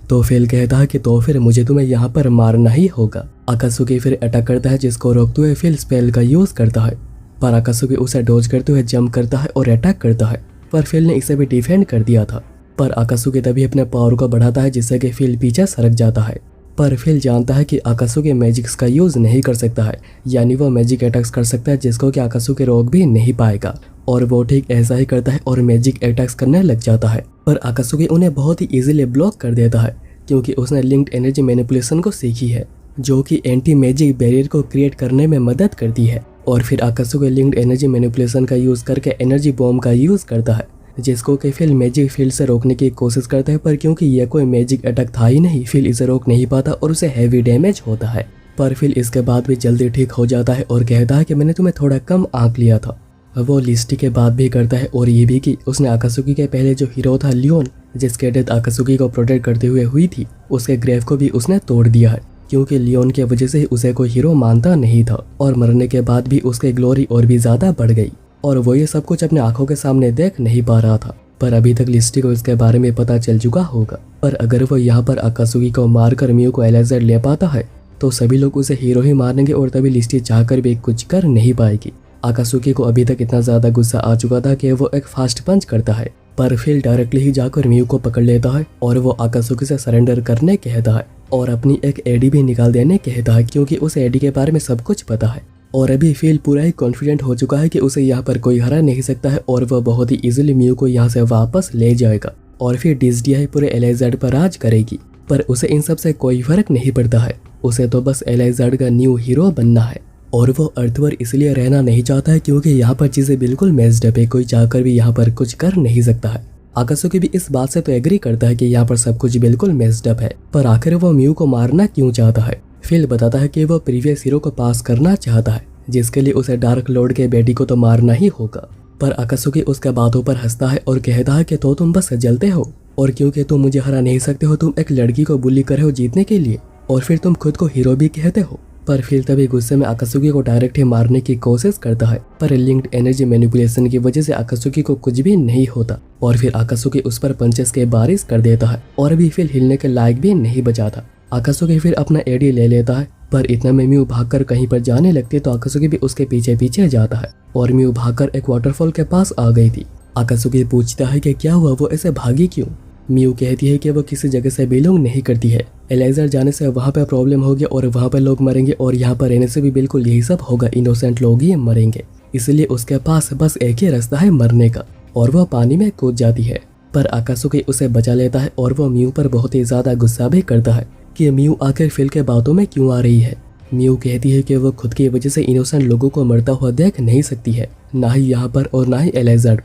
तो फिल कहता है कि तो फिर मुझे तुम्हें यहाँ पर मारना ही होगा। अकासुकी फिर अटैक करता है जिसको रोकते हुए फिल स्पेल का यूज करता है, पर अकासुकी उसे डॉज करते हुए जंप करता है और अटैक करता है, पर फिल ने इसे भी डिफेंड कर दिया था। पर अकासुकी तभी अपने पावर को बढ़ाता है जिससे कि फिल पीछे सरक जाता है। पर फिल जानता है कि अकासुकी मैजिक्स का यूज नहीं कर सकता है, यानी वो मैजिक अटैक्स कर सकता है जिसको कि अकासुकी रोक भी नहीं पाएगा। और वो ठीक ऐसा ही करता है और मैजिक अटैक्स करने लग जाता है, पर अकासुकी उन्हें बहुत ही इजीली ब्लॉक कर देता है क्योंकि उसने लिंक्ड एनर्जी मैनिपुलेशन को सीखी है जो कि एंटी मैजिक बैरियर को क्रिएट करने में मदद करती है। और फिर अकासुकी लिंक्ड एनर्जी मैनिपुलेशन का यूज करके एनर्जी बॉम्ब का यूज करता है जिसको कि फिल मैजिक फील्ड से रोकने की कोशिश करता है, पर क्योंकि यह कोई मैजिक अटैक था ही नहीं, फिल इसे रोक नहीं पाता और उसे हैवी डैमेज होता है। पर फिल इसके बाद भी जल्दी ठीक हो जाता है और कहता है कि मैंने तुम्हें थोड़ा कम आंक लिया था। वो लिस्टी के बाद भी करता है और ये भी कि उसने अकासुकी के पहले जो हीरो था लियोन, जिसके डेथ आकासुकी को प्रोटेक्ट करते हुए हुई थी, उसके ग्रेव को भी उसने तोड़ दिया है, क्योंकि लियोन की वजह से उसे कोई हीरो मानता नहीं था और मरने के बाद भी उसकी ग्लोरी और भी ज्यादा बढ़ गई और वो ये सब कुछ अपने आंखों के सामने देख नहीं पा रहा था। पर अभी तक लिस्टी को इसके बारे में पता चल चुका होगा। पर अगर वो यहाँ पर आकासुकी को मारकर मियू को एलेजेड ले पाता है तो सभी लोग उसे हीरो ही मानेंगे और तभी लिस्टी चाहकर भी कुछ कर नहीं पाएगी। आकासुकी को अभी तक इतना ज्यादा गुस्सा आ चुका था कि वो एक फास्ट पंच करता है, पर फिर डायरेक्टली ही जाकर मियू को पकड़ लेता है और वो आकासुकी से सरेंडर करने कहता है और अपनी एक एडी भी निकाल देने कहता है, क्योंकि उस एडी के बारे में सब कुछ पता है। और अभी फिल पूरा ही कॉन्फिडेंट हो चुका है कि उसे यहाँ पर कोई हरा नहीं सकता है और वह बहुत ही इजीली मियू को यहाँ से वापस ले जाएगा और फिर डिसडियाई पूरे एलेजार्ड पर राज करेगी। पर उसे इन सब से कोई फर्क नहीं पड़ता है, उसे तो बस एलेजार्ड का न्यू हीरो बनना है। और वो अर्थ पर इसलिए रहना नहीं चाहता है क्योंकि यहाँ पर चीजें बिल्कुल मेस्ड अप है, कोई चाहकर भी यहाँ पर कुछ कर नहीं सकता है। आकासुकी भी इस बात से तो एग्री करता है कि यहाँ पर सब कुछ बिल्कुल मेस्ड अप है, पर आखिर वो मियू को मारना क्यों चाहता है। फिल बताता है कि वो प्रीवियस हीरो को पास करना चाहता है, जिसके लिए उसे डार्क लॉर्ड के बेटी को तो मारना ही होगा। पर आकासुकी उसके बातों पर हंसता है और कहता है कि तो तुम बस जलते हो और क्योंकि तुम मुझे हरा नहीं सकते हो तुम एक लड़की को बुली कर रहे हो जीतने के लिए और फिर तुम खुद को हीरो भी कहते हो। पर फिर तभी गुस्से में आकासुकी को डायरेक्ट ही मारने की कोशिश करता है, पर लिंक्ड एनर्जी मैनिपुलेशन की वजह से आकासुकी को कुछ भी नहीं होता और फिर आकासुकी उस पर पंचेस के बारिश कर देता है और अभी फिर हिलने के लायक भी नहीं बचा था। आकासुकी फिर अपना एडी ले लेता है, पर इतना में म्यू भागकर कहीं पर जाने लगती है तो आकासुकी भी उसके पीछे पीछे जाता है और म्यू भागकर एक वाटरफॉल के पास आ गई थी। आकासुकी पूछता है कि क्या हुआ, वो ऐसे भागी क्यों। म्यू कहती है कि वो किसी जगह से बिलोंग नहीं करती है, एलेजर जाने से वहाँ पे प्रॉब्लम होगी और वहाँ पे लोग मरेंगे और यहाँ पर रहने से भी बिल्कुल यही सब होगा, इनोसेंट लोग ही मरेंगे, इसलिए उसके पास बस एक ही रास्ता है मरने का और वह पानी में कूद जाती है। पर आकासुकी उसे बचा लेता है और वो म्यू पर बहुत ही ज्यादा गुस्सा भी करता है कि म्यू आखिर फिल के बातों में क्यों आ रही है। म्यू कहती है कि वो खुद की वजह से इनोसेंट लोगों को मरता हुआ देख नहीं सकती है, ना ही यहाँ पर और ना ही एलेजर्ड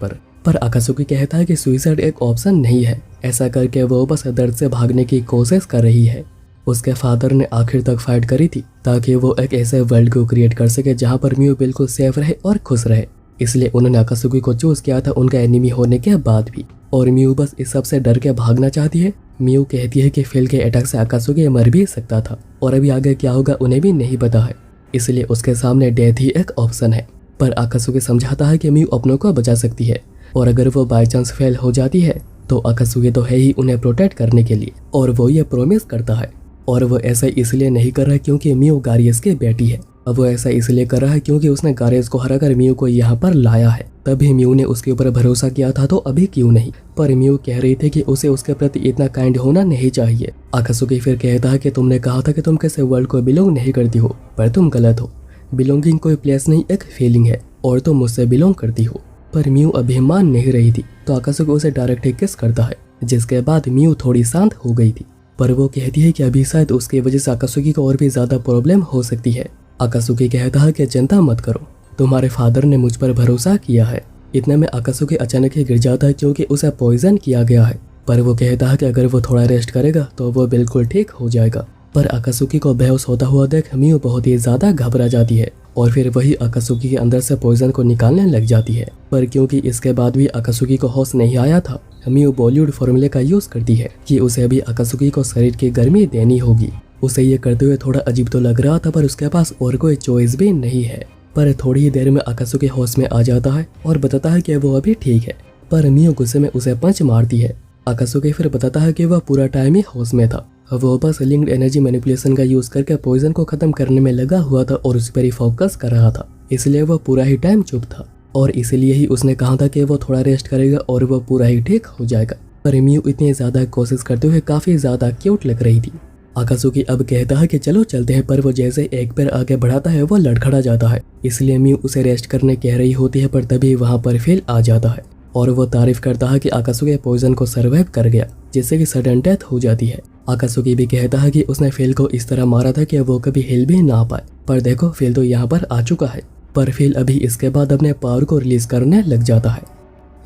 पर आकासुकी कहता है कि सुइसाइड एक ऑप्शन नहीं है, ऐसा करके वो बस दर्द से भागने की कोशिश कर रही है। उसके फादर ने आखिर तक फाइट करी थी ताकि वो एक ऐसे वर्ल्ड को क्रिएट कर सके जहाँ पर म्यू बिल्कुल सेफ रहे और खुश रहे, इसलिए उन्होंने आकासुकी को चूज किया था उनका एनिमी होने के बाद भी। और म्यू बस इस सब से डर के भागना चाहती है। म्यू कहती है कि फिल के अटैक से आकासुकी मर भी सकता था और अभी आगे क्या होगा उन्हें भी नहीं पता है, इसलिए उसके सामने डेथ ही एक ऑप्शन है। पर आकासुकी समझाता है कि म्यू अपनों को बचा सकती है और अगर वो बाई चांस फेल हो जाती है तो आकासुकी तो है ही उन्हें प्रोटेक्ट करने के लिए और वो ये प्रॉमिस करता है। और वो ऐसा इसलिए नहीं कर रहा है क्योंकि म्यू गारियस की बेटी है, अब वो ऐसा इसलिए कर रहा है क्योंकि उसने गारियस को हराकर म्यू को यहाँ पर लाया है, तभी म्यू ने उसके ऊपर भरोसा किया था तो अभी क्यों नहीं। पर म्यू कह रही थी कि उसे उसके प्रति इतना काइंड होना नहीं चाहिए। आकासुकी फिर कहता है कि तुमने कहा था कि तुम किसी वर्ल्ड को बिलोंग नहीं करती हो, पर तुम गलत हो। बिलोंगिंग कोई प्लेस नहीं, एक फीलिंग है और तुम मुझसे बिलोंग करती हो। पर म्यू अभी मान नहीं रही थी तो आकासुकी उसे डायरेक्ट किस करता है, जिसके बाद म्यू थोड़ी शांत हो गई थी। पर वो कहती है कि अभी शायद उसकी वजह से आकासुकी को और भी ज्यादा प्रॉब्लम हो सकती है। आकासुकी कहता है कि चिंता मत करो, तुम्हारे फादर ने मुझ पर भरोसा किया है। इतने में आकासुकी अचानक ही गिर जाता है क्योंकि उसे पॉइजन किया गया है, पर वो कहता है कि अगर वो थोड़ा रेस्ट करेगा तो वो बिल्कुल ठीक हो जाएगा। पर आकासुकी को बेहोश होता हुआ देख म्यू बहुत ही ज्यादा घबरा जाती है और फिर वही आकासुकी के अंदर से पॉइजन को निकालने लग जाती है। पर क्योंकि इसके बाद भी आकासुकी को होश नहीं आया था, म्यू बॉलीवुड फॉर्मूले का यूज करती है कि उसे भी आकासुकी को शरीर की गर्मी देनी होगी। उसे ये करते हुए थोड़ा अजीब तो लग रहा था पर उसके पास और कोई चॉइस भी नहीं है। पर थोड़ी ही देर में आकासुकी होश में आ जाता है और बताता है कि वो अभी ठीक है, पर म्यू गुस्से में उसे पंच मारती है। आकासुकी फिर बताता है कि वह पूरा टाइम ही होश में था, वो बस लिंक्ड एनर्जी मैनिपुलेशन का यूज करके पॉइजन को खत्म करने में लगा हुआ था और उस पर ही फोकस कर रहा था, इसलिए वो पूरा ही टाइम चुप था और इसलिए ही उसने कहा था कि वो थोड़ा रेस्ट करेगा और वो पूरा ही ठीक हो जाएगा। पर म्यू इतनी ज्यादा कोशिश करते हुए काफी ज्यादा क्यूट लग रही थी। आकासुकी अब कहता है कि चलो चलते हैं, पर वो जैसे एक पैर आगे बढ़ाता है वो लड़खड़ा जाता है, इसलिए म्यू उसे रेस्ट करने कह रही होती है, पर तभी वहाँ पर फिल आ जाता है और वो तारीफ करता है कि आकासुकी पॉइजन को सर्वाइव कर गया, जिससे कि सडन डेथ हो जाती है। आकासुकी भी कहता है कि उसने फिल को इस तरह मारा था कि वो कभी हिल भी ना पाए, पर देखो फिल तो यहाँ पर आ चुका है। पर फिल अभी इसके बाद अपने पावर को रिलीज करने लग जाता है।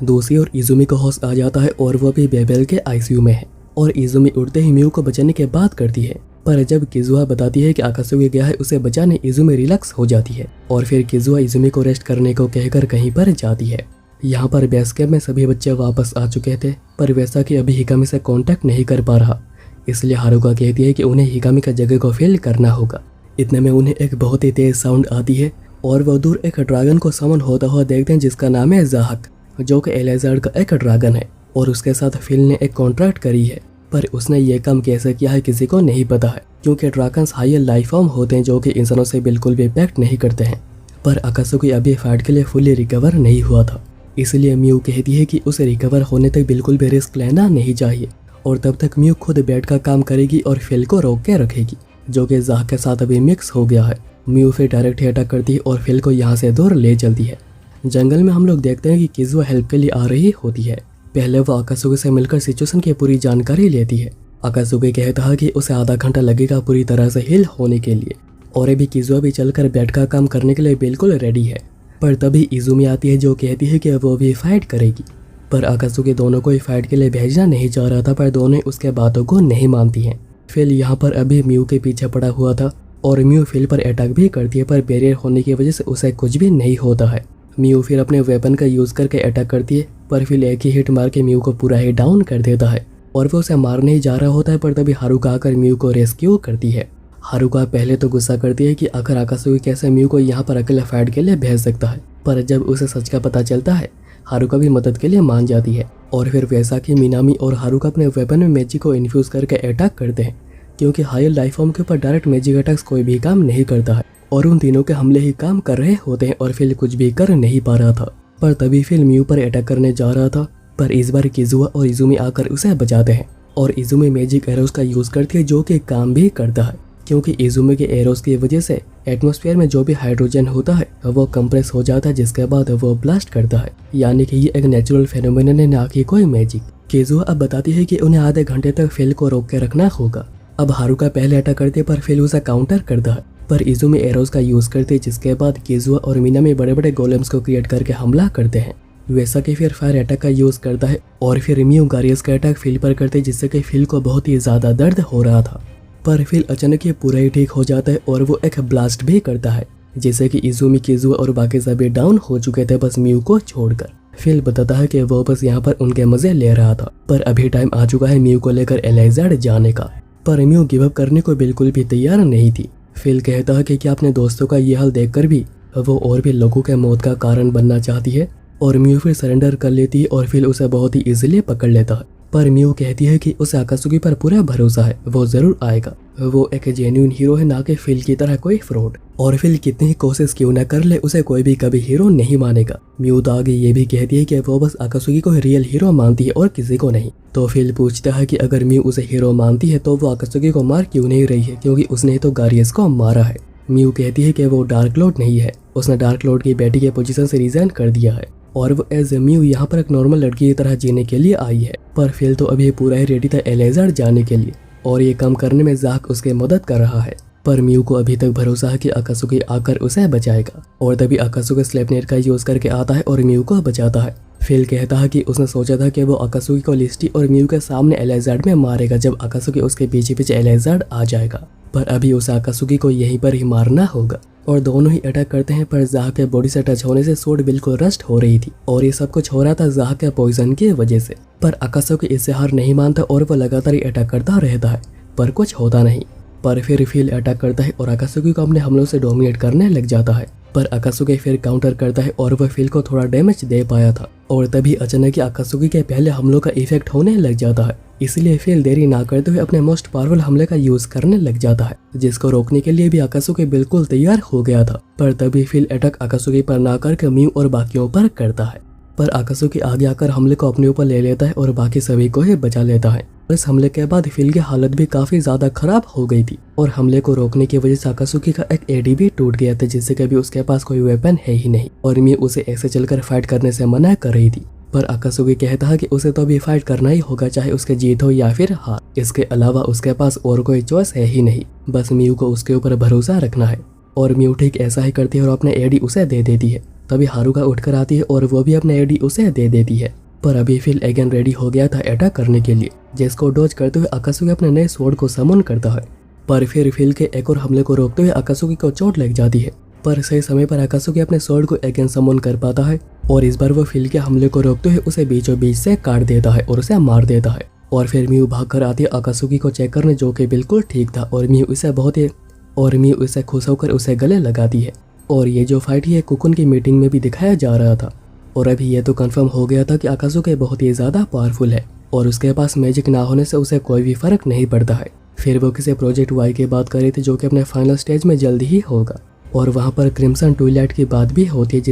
दूसरी ओर इजुमी को होश आ जाता है और वो भी बेबेल के आईसीयू में है और इजुमी उड़ते ही म्यू को बचाने की बात करती है, पर जब किजुआ बताती है कि आकासुकी गया है उसे बचाने, इजुमी रिलैक्स हो जाती है और फिर किजुआ इजुमी को रेस्ट करने को कहकर कहीं पर जाती है। यहाँ पर बेस कैंप में सभी बच्चे वापस आ चुके थे, पर वैसा कि अभी हिकामी से कांटेक्ट नहीं कर पा रहा। इसलिए हारुका कहती है कि उन्हें हिकामी का जगह को फिल करना होगा। इतने में उन्हें एक बहुत ही तेज साउंड आती है और वो दूर एक ड्रैगन को समन होता हुआ देखते हैं जिसका नाम है ज़ाहक, जो कि एलेजार्ड का एक ड्रैगन है और उसके साथ फिल ने एक कॉन्ट्रैक्ट करी है। पर उसने ये काम कैसे किया है किसी को नहीं पता है, क्योंकि ड्रैगन्स हायर लाइफ फॉर्म होते हैं जो कि इंसानों से बिल्कुल भी पैक्ट नहीं करते हैं। पर अकात्सुकी अभी फाइट के लिए फुली रिकवर नहीं हुआ था, इसलिए म्यू कहती है कि उसे रिकवर होने तक बिल्कुल भी रिस्क लेना नहीं चाहिए और तब तक म्यू खुद बेड का काम करेगी और फिल को रोक के रखेगी, जो कि ज़ाहक के साथ अभी मिक्स हो गया है। म्यू फिर डायरेक्ट अटैक करती है और फिल को यहाँ से दूर ले चलती है। जंगल में हम लोग देखते हैं कि किज़ुआ हेल्प के लिए आ रही होती है। पहले वो अकात्सुकी से मिलकर सिचुएशन की पूरी जानकारी लेती है। अकात्सुकी कहता है कि उसे आधा घंटा लगेगा पूरी तरह से हील होने के लिए और अभी किज़ुआ भी चलकर बेड का काम करने के लिए बिल्कुल रेडी है। पर तभी इज़ुमी आती है जो कहती है कि वो भी फाइट करेगी। पर अकात्सुकी दोनों को ही फाइट के लिए भेजना नहीं चाह रहा था, पर दोनों उसके बातों को नहीं मानती हैं। फिल यहाँ पर अभी म्यू के पीछे पड़ा हुआ था और म्यू फिल पर अटैक भी करती है, पर बैरियर होने की वजह से उसे कुछ भी नहीं होता है। म्यू फिर अपने वेपन का यूज़ करके अटैक करती है, पर फिल एक ही हिट मार के म्यू को पूरा ही डाउन कर देता है और वो उसे मारने ही जा रहा होता है। पर तभी हारुका आकर म्यू को रेस्क्यू करती है। हारुका पहले तो गुस्सा करती है कि आखिर अकात्सुकी कैसे म्यू को यहाँ पर अकेले फाइट के लिए भेज सकता है, पर जब उसे सच का पता चलता है हारुका भी मदद के लिए मान जाती है। और फिर वैसा कि मिनामी और हारुका अपने वेपन में मैजिक को इन्फ्यूज करके अटैक करते हैं, क्योंकि हायर लाइफ फॉर्म के ऊपर डायरेक्ट मैजिक अटैक्स कोई भी काम नहीं करता है और उन तीनों के हमले ही काम कर रहे होते हैं और फिल कुछ भी कर नहीं पा रहा था। पर तभी फिल म्यू पर अटैक करने जा रहा था, पर इस बार किज़ुआ और इज़ुमी आकर उसे बचाते हैं और इज़ुमी मैजिक एरोस का यूज़ करती है जो कि काम भी करता है, क्योंकि इज़ुमी के एरोस की वजह से एटमॉस्फेयर में जो भी हाइड्रोजन होता है वो कंप्रेस हो जाता है, जिसके बाद वो ब्लास्ट करता है। यानी कि ये एक नेचुरल फेनोमेनन है, ना कि कोई मैजिक। किज़ुआ अब बताती है कि उन्हें आधे घंटे तक फिल को रोक के रखना होगा। अब हारुका पहले अटैक करती है पर फिल उसे काउंटर करता है, पर इज़ुमी एरोस का यूज़ करते हैं, जिसके बाद किज़ुआ और मिनामी बड़े बड़े गोलेम्स को क्रिएट करके हमला करते हैं। वैसा कि फिर फायर अटैक का यूज़ करता है और फिर म्यू गारियस का अटैक फिल पर करते हैं, जिससे कि फिल को बहुत ही ज़्यादा दर्द हो रहा था। पर फिल अचानक ये पूरा ही ठीक हो जाता है और वो एक ब्लास्ट भी करता है, जिससे कि इज़ुमी, किज़ुआ और बाकी सभी डाउन हो चुके थे बस म्यू को छोड़कर। फिल बताता है कि वो बस यहाँ पर उनके मजे ले रहा था, पर अभी टाइम आ चुका है म्यू को लेकर एलेजार्ड जाने का। पर म्यू गिव अप करने को बिल्कुल भी तैयार नहीं थी। फिल कहता है कि क्या अपने दोस्तों का ये हाल देखकर भी वो और भी लोगों के मौत का कारण बनना चाहती है, और म्यू फिर सरेंडर कर लेती है और फिल उसे बहुत ही इजीली पकड़ लेता है। पर म्यू कहती है कि उसे अकात्सुकी पर पूरा भरोसा है, वो जरूर आएगा, वो एक जेन्युइन हीरो है, ना कि फिल की तरह कोई फ्रॉड। और फिल कितनी ही कोशिश क्यों न कर ले उसे कोई भी कभी हीरो नहीं मानेगा। म्यू तो आगे ये भी कहती है कि वो बस अकात्सुकी को रियल हीरो मानती है और किसी को नहीं। तो फिल पूछता है कि अगर म्यू उसे हीरो मानती है तो वो अकात्सुकी को मार क्यों नहीं रही है, क्योंकि उसने तो गारियस को मारा है। म्यू कहती है कि वो डार्क लॉर्ड नहीं है, उसने डार्क लॉर्ड की बेटी के पोजीशन से रिजाइन कर दिया है और वो एज म्यू यहाँ पर एक नॉर्मल लड़की की तरह जीने के लिए आई है। पर फिल तो अभी पूरा ही रेडी था एलेजार्ड जाने के लिए और ये काम करने में ज़ाहक उसके मदद कर रहा है। पर म्यू को अभी तक भरोसा है कि अकात्सुकी आकर उसे बचाएगा और तभी अकात्सुकी स्लेपनेट का यूज करके आता है और म्यू को बचाता है। फिल कहता है कि उसने सोचा था कि वो अकात्सुकी को लिस्टी और म्यू के सामने एलेजार्ड में मारेगा जब अकात्सुकी उसके पीछे पीछे एलेजार्ड आ जाएगा, पर अभी उसे अकात्सुकी को यहीं पर ही मारना होगा। और दोनों ही अटैक करते हैं, पर ज़ाहक के बॉडी से टच होने से सोड बिल्कुल रस्ट हो रही थी और ये सब कुछ हो रहा था ज़ाहक के पॉइजन की वजह से। पर अकात्सुकी इससे हार नहीं मानता और वो लगातार ही अटैक करता रहता है, पर कुछ होता नहीं। पर फिर फिल अटैक करता है और अकात्सुकी को अपने हमलों से डोमिनेट करने लग जाता है, पर अकात्सुकी फिर काउंटर करता है और वह फिल को थोड़ा डैमेज दे पाया था। और तभी अचानक अकात्सुकी के पहले हमलों का इफेक्ट होने लग जाता है, इसलिए फिल देरी ना करते हुए अपने मोस्ट पावरफुल हमले का यूज करने लग जाता है, जिसको रोकने के लिए भी अकात्सुकी बिल्कुल तैयार हो गया था। पर तभी फिल अटैक अकात्सुकी पर ना करके म्यू और बाकियों पर करता है, पर अकात्सुकी आगे आकर हमले को अपने ऊपर ले लेता है और बाकी सभी को ही बचा लेता है। इस हमले के बाद फिल की हालत भी काफी ज्यादा खराब हो गई थी और हमले को रोकने की वजह से अकात्सुकी का एक एडी भी टूट गया था, जिससे कभी उसके पास कोई वेपन है ही नहीं और म्यू उसे ऐसे चलकर फाइट करने से मना कर रही थी। पर अकात्सुकी कहता है कि उसे तो अभी फाइट करना ही होगा, चाहे उसके जीत हो या फिर हार, इसके अलावा उसके पास और कोई चॉइस है ही नहीं, बस म्यू को उसके ऊपर भरोसा रखना है। और म्यू ठीक ऐसा ही करती है और अपने एडी उसे दे देती है। तभी हारुका उठकर आती है और वो भी अपने एडी उसे दे देती है। पर अभी फिल अगेन रेडी हो गया था अटैक करने के लिए, जिसको डॉज करते हुए अकात्सुकी अपने नए स्वॉर्ड को समन करता है। पर फिर फिल के एक और हमले को रोकते हुए अकात्सुकी को चोट लग जाती है पर सही समय पर अकासुकी अपने स्वॉर्ड को अगेन समन कर पाता है और इस बार वो फिल के हमले को रोकते हुए उसे बीचों बीच से काट देता है और उसे मार देता है। और फिर मियू भागकर आती है अकासुकी को चेक करने, जो कि बिल्कुल ठीक था। और मियू उसे खुश होकर उसे गले लगाती है। और ये जो फाइट है कुकुन की मीटिंग में भी दिखाया जा रहा था। और अभी ये तो कंफर्म हो गया था कि अकासुकी बहुत ही ज्यादा पावरफुल है और उसके पास मैजिक ना होने से उसे कोई भी फर्क नहीं पड़ता है। फिर वो किसी प्रोजेक्ट वाई की बात कर रही थी, जो कि अपने फाइनल स्टेज में जल्दी ही होगा। और वहाँ पर क्रिम्सन ट्विलाइट की बात भी होती है,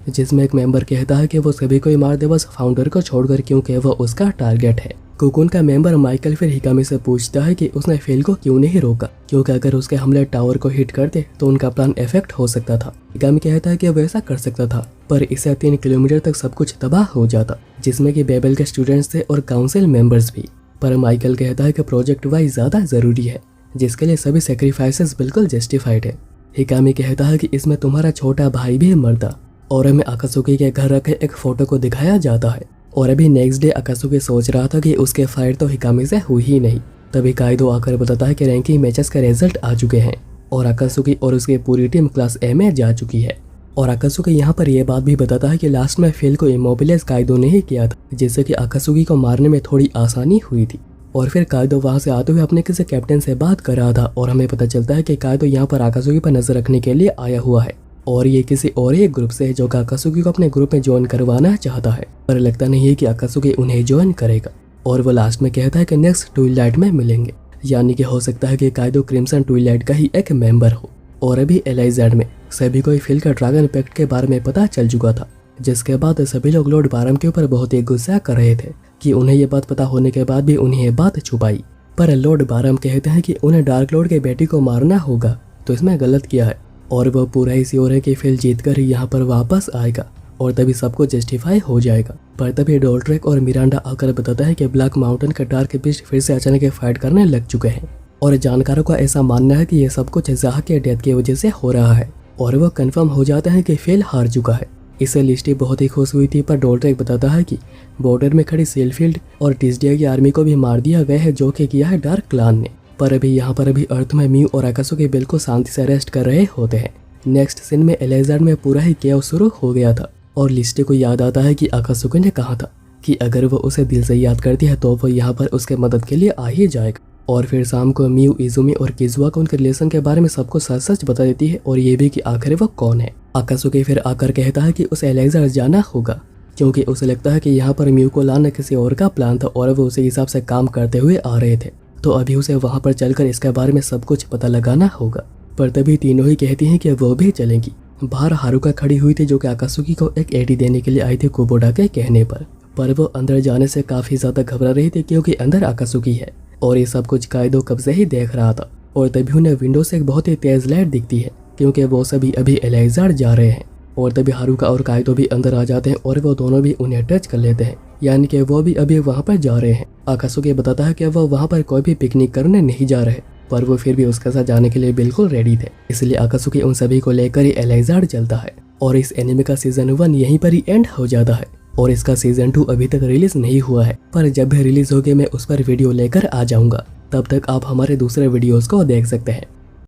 जिसमें एक मेंबर कहता है कि वो सभी को ही मार दे बस फाउंडर को छोड़कर, क्योंकि वो उसका टारगेट है। कुकुन का मेंबर माइकल फिर हिकामी से पूछता है कि उसने फेल को क्यों नहीं रोका, क्योंकि अगर उसके हमले टावर को हिट करते तो उनका प्लान इफेक्ट हो सकता था। हिकामी कहता है कि वो ऐसा कर सकता था, पर इससे 3 किलोमीटर तक सब कुछ तबाह हो जाता, जिसमें कि बेबल के स्टूडेंट्स थे और काउंसिल मेंबर्स भी। पर माइकल कहता है कि प्रोजेक्ट वाई ज्यादा जरूरी है, जिसके लिए सभी सेक्रीफाइसेस बिल्कुल जस्टिफाइड है। हिकामी कहता है कि इसमें तुम्हारा छोटा भाई भी मरता। और हमें अकासुकी के घर रखे एक फोटो को दिखाया जाता है। और अभी नेक्स्ट डे अकासुकी सोच रहा था कि उसके फाइट तो हिकामी से हुई ही नहीं। तभी काइदो आकर बताता है कि रैंकिंग मैचेस के रिजल्ट आ चुके हैं और अकासुकी और उसकी पूरी टीम क्लास ए में जा चुकी है। और अकासुकी यहाँ पर यह बात भी बताता है कि लास्ट में फेल को इमोबिलाइज काइदो ने ही किया था, जिससे कि अकासुकी को मारने में थोड़ी आसानी हुई थी। और फिर काइदो वहाँ से आते हुए अपने किसी कैप्टन से बात कर रहा था और हमें पता चलता है कि काइदो यहाँ पर अकासुकी पर नजर रखने के लिए आया हुआ है। और ये किसी और ही ग्रुप से है जो अकासुकी को अपने ग्रुप में ज्वाइन करवाना चाहता है, पर लगता नहीं है कि अकासुकी उन्हें ज्वाइन करेगा। और वो लास्ट में कहता है कि नेक्स्ट ट्विलाइट में मिलेंगे, यानी कि हो सकता है कि काइदो क्रिम्सन ट्विलाइट का ही एक मेंबर हो। और अभी एलाइजेड में सभी को फिल का ड्रैगन पैक्ट के बारे में पता चल चुका था, जिसके बाद सभी लोग लॉर्ड बारम के ऊपर बहुत ही गुस्सा कर रहे थे कि उन्हें ये बात पता होने के बाद भी उन्हें ये बात छुपाई। पर लॉर्ड बारम कहते हैं कि उन्हें डार्क लॉर्ड के बेटी को मारना होगा, तो इसमें गलत किया है। और वह पूरा ही श्योर है कि फिल जीतकर ही यहाँ पर वापस आएगा और तभी सबको जस्टिफाई हो जाएगा। पर तभी डोल्ट्रेक और मिरांडा आकर बताता है कि ब्लैक माउंटेन के डार्क बीस्ट फिर से अचानक फाइट करने लग चुके हैं। और जानकारों का ऐसा मानना है कि यह सब कुछ जाह के डेथ की वजह से हो रहा है। और वह कंफर्म हो जाता है कि फिल हार चुका है। इससे लिस्टी बहुत ही खुश हुई थी, पर डोल्ट्रेक बताता है कि बॉर्डर में खड़ी सीलफील्ड और टिस्डिया की आर्मी को भी मार दिया गया है, जो कि किया है डार्क क्लान ने। पर अभी यहाँ पर अर्थ में मियू और अकासुकी बिल्कुल शांति से रेस्ट कर रहे होते हैं। नेक्स्ट सीन में एलेजार्ड में पूरा ही केओस शुरू हो गया था और लिस्टी को याद आता है कि अकासुकी ने कहा था कि अगर वो उसे दिल से याद करती है तो वो यहाँ पर उसके मदद के लिए आ ही जाएगा। और फिर शाम को मियू, इजुमी और किजुआ को उनके रिलेशन के बारे में सबको सच सच बता देती है और ये भी कि आखिर वो कौन है। अकासुकी फिर आकर कहता है कि उसे एलेजार्ड जाना होगा, क्योंकि उसे लगता है कि यहाँ पर मियू को लाना किसी और का प्लान था और वो उसी हिसाब से काम करते हुए आ रहे थे, तो अभी उसे वहाँ पर चलकर इसके बारे में सब कुछ पता लगाना होगा। पर तभी तीनों ही कहती हैं कि वो भी चलेंगी। बाहर हारुका खड़ी हुई थी, जो कि अकासुकी को एक एडी देने के लिए आई थी कुबोडा के कहने पर वो अंदर जाने से काफी ज्यादा घबरा रही थी, क्योंकि अंदर अकासुकी है और ये सब कुछ काइदो कब से ही देख रहा था। और तभी उन्हें विंडो से एक बहुत ही तेज लाइट दिखती है, क्योंकि वो सभी अभी एलाइजार्ड जा रहे हैं। और तभी हारुका और काइदो भी अंदर आ जाते हैं और वो दोनों भी उन्हें टच कर लेते हैं, यानी कि वो भी अभी वहाँ पर जा रहे हैं। अकासुकी बताता है कि वो वहाँ पर कोई भी पिकनिक करने नहीं जा रहे, पर वो फिर भी उसके साथ जाने के लिए बिल्कुल रेडी थे। इसलिए अकासुकी उन सभी को लेकर ही एलाइजार्ड चलता है। और इस एनिमे का सीजन 1 यहीं पर ही एंड हो जाता है और इसका सीजन 2 अभी तक रिलीज नहीं हुआ है, पर जब भी रिलीज होगी मैं उस पर वीडियो लेकर आ जाऊंगा। तब तक आप हमारे दूसरे वीडियोस को देख सकते हैं।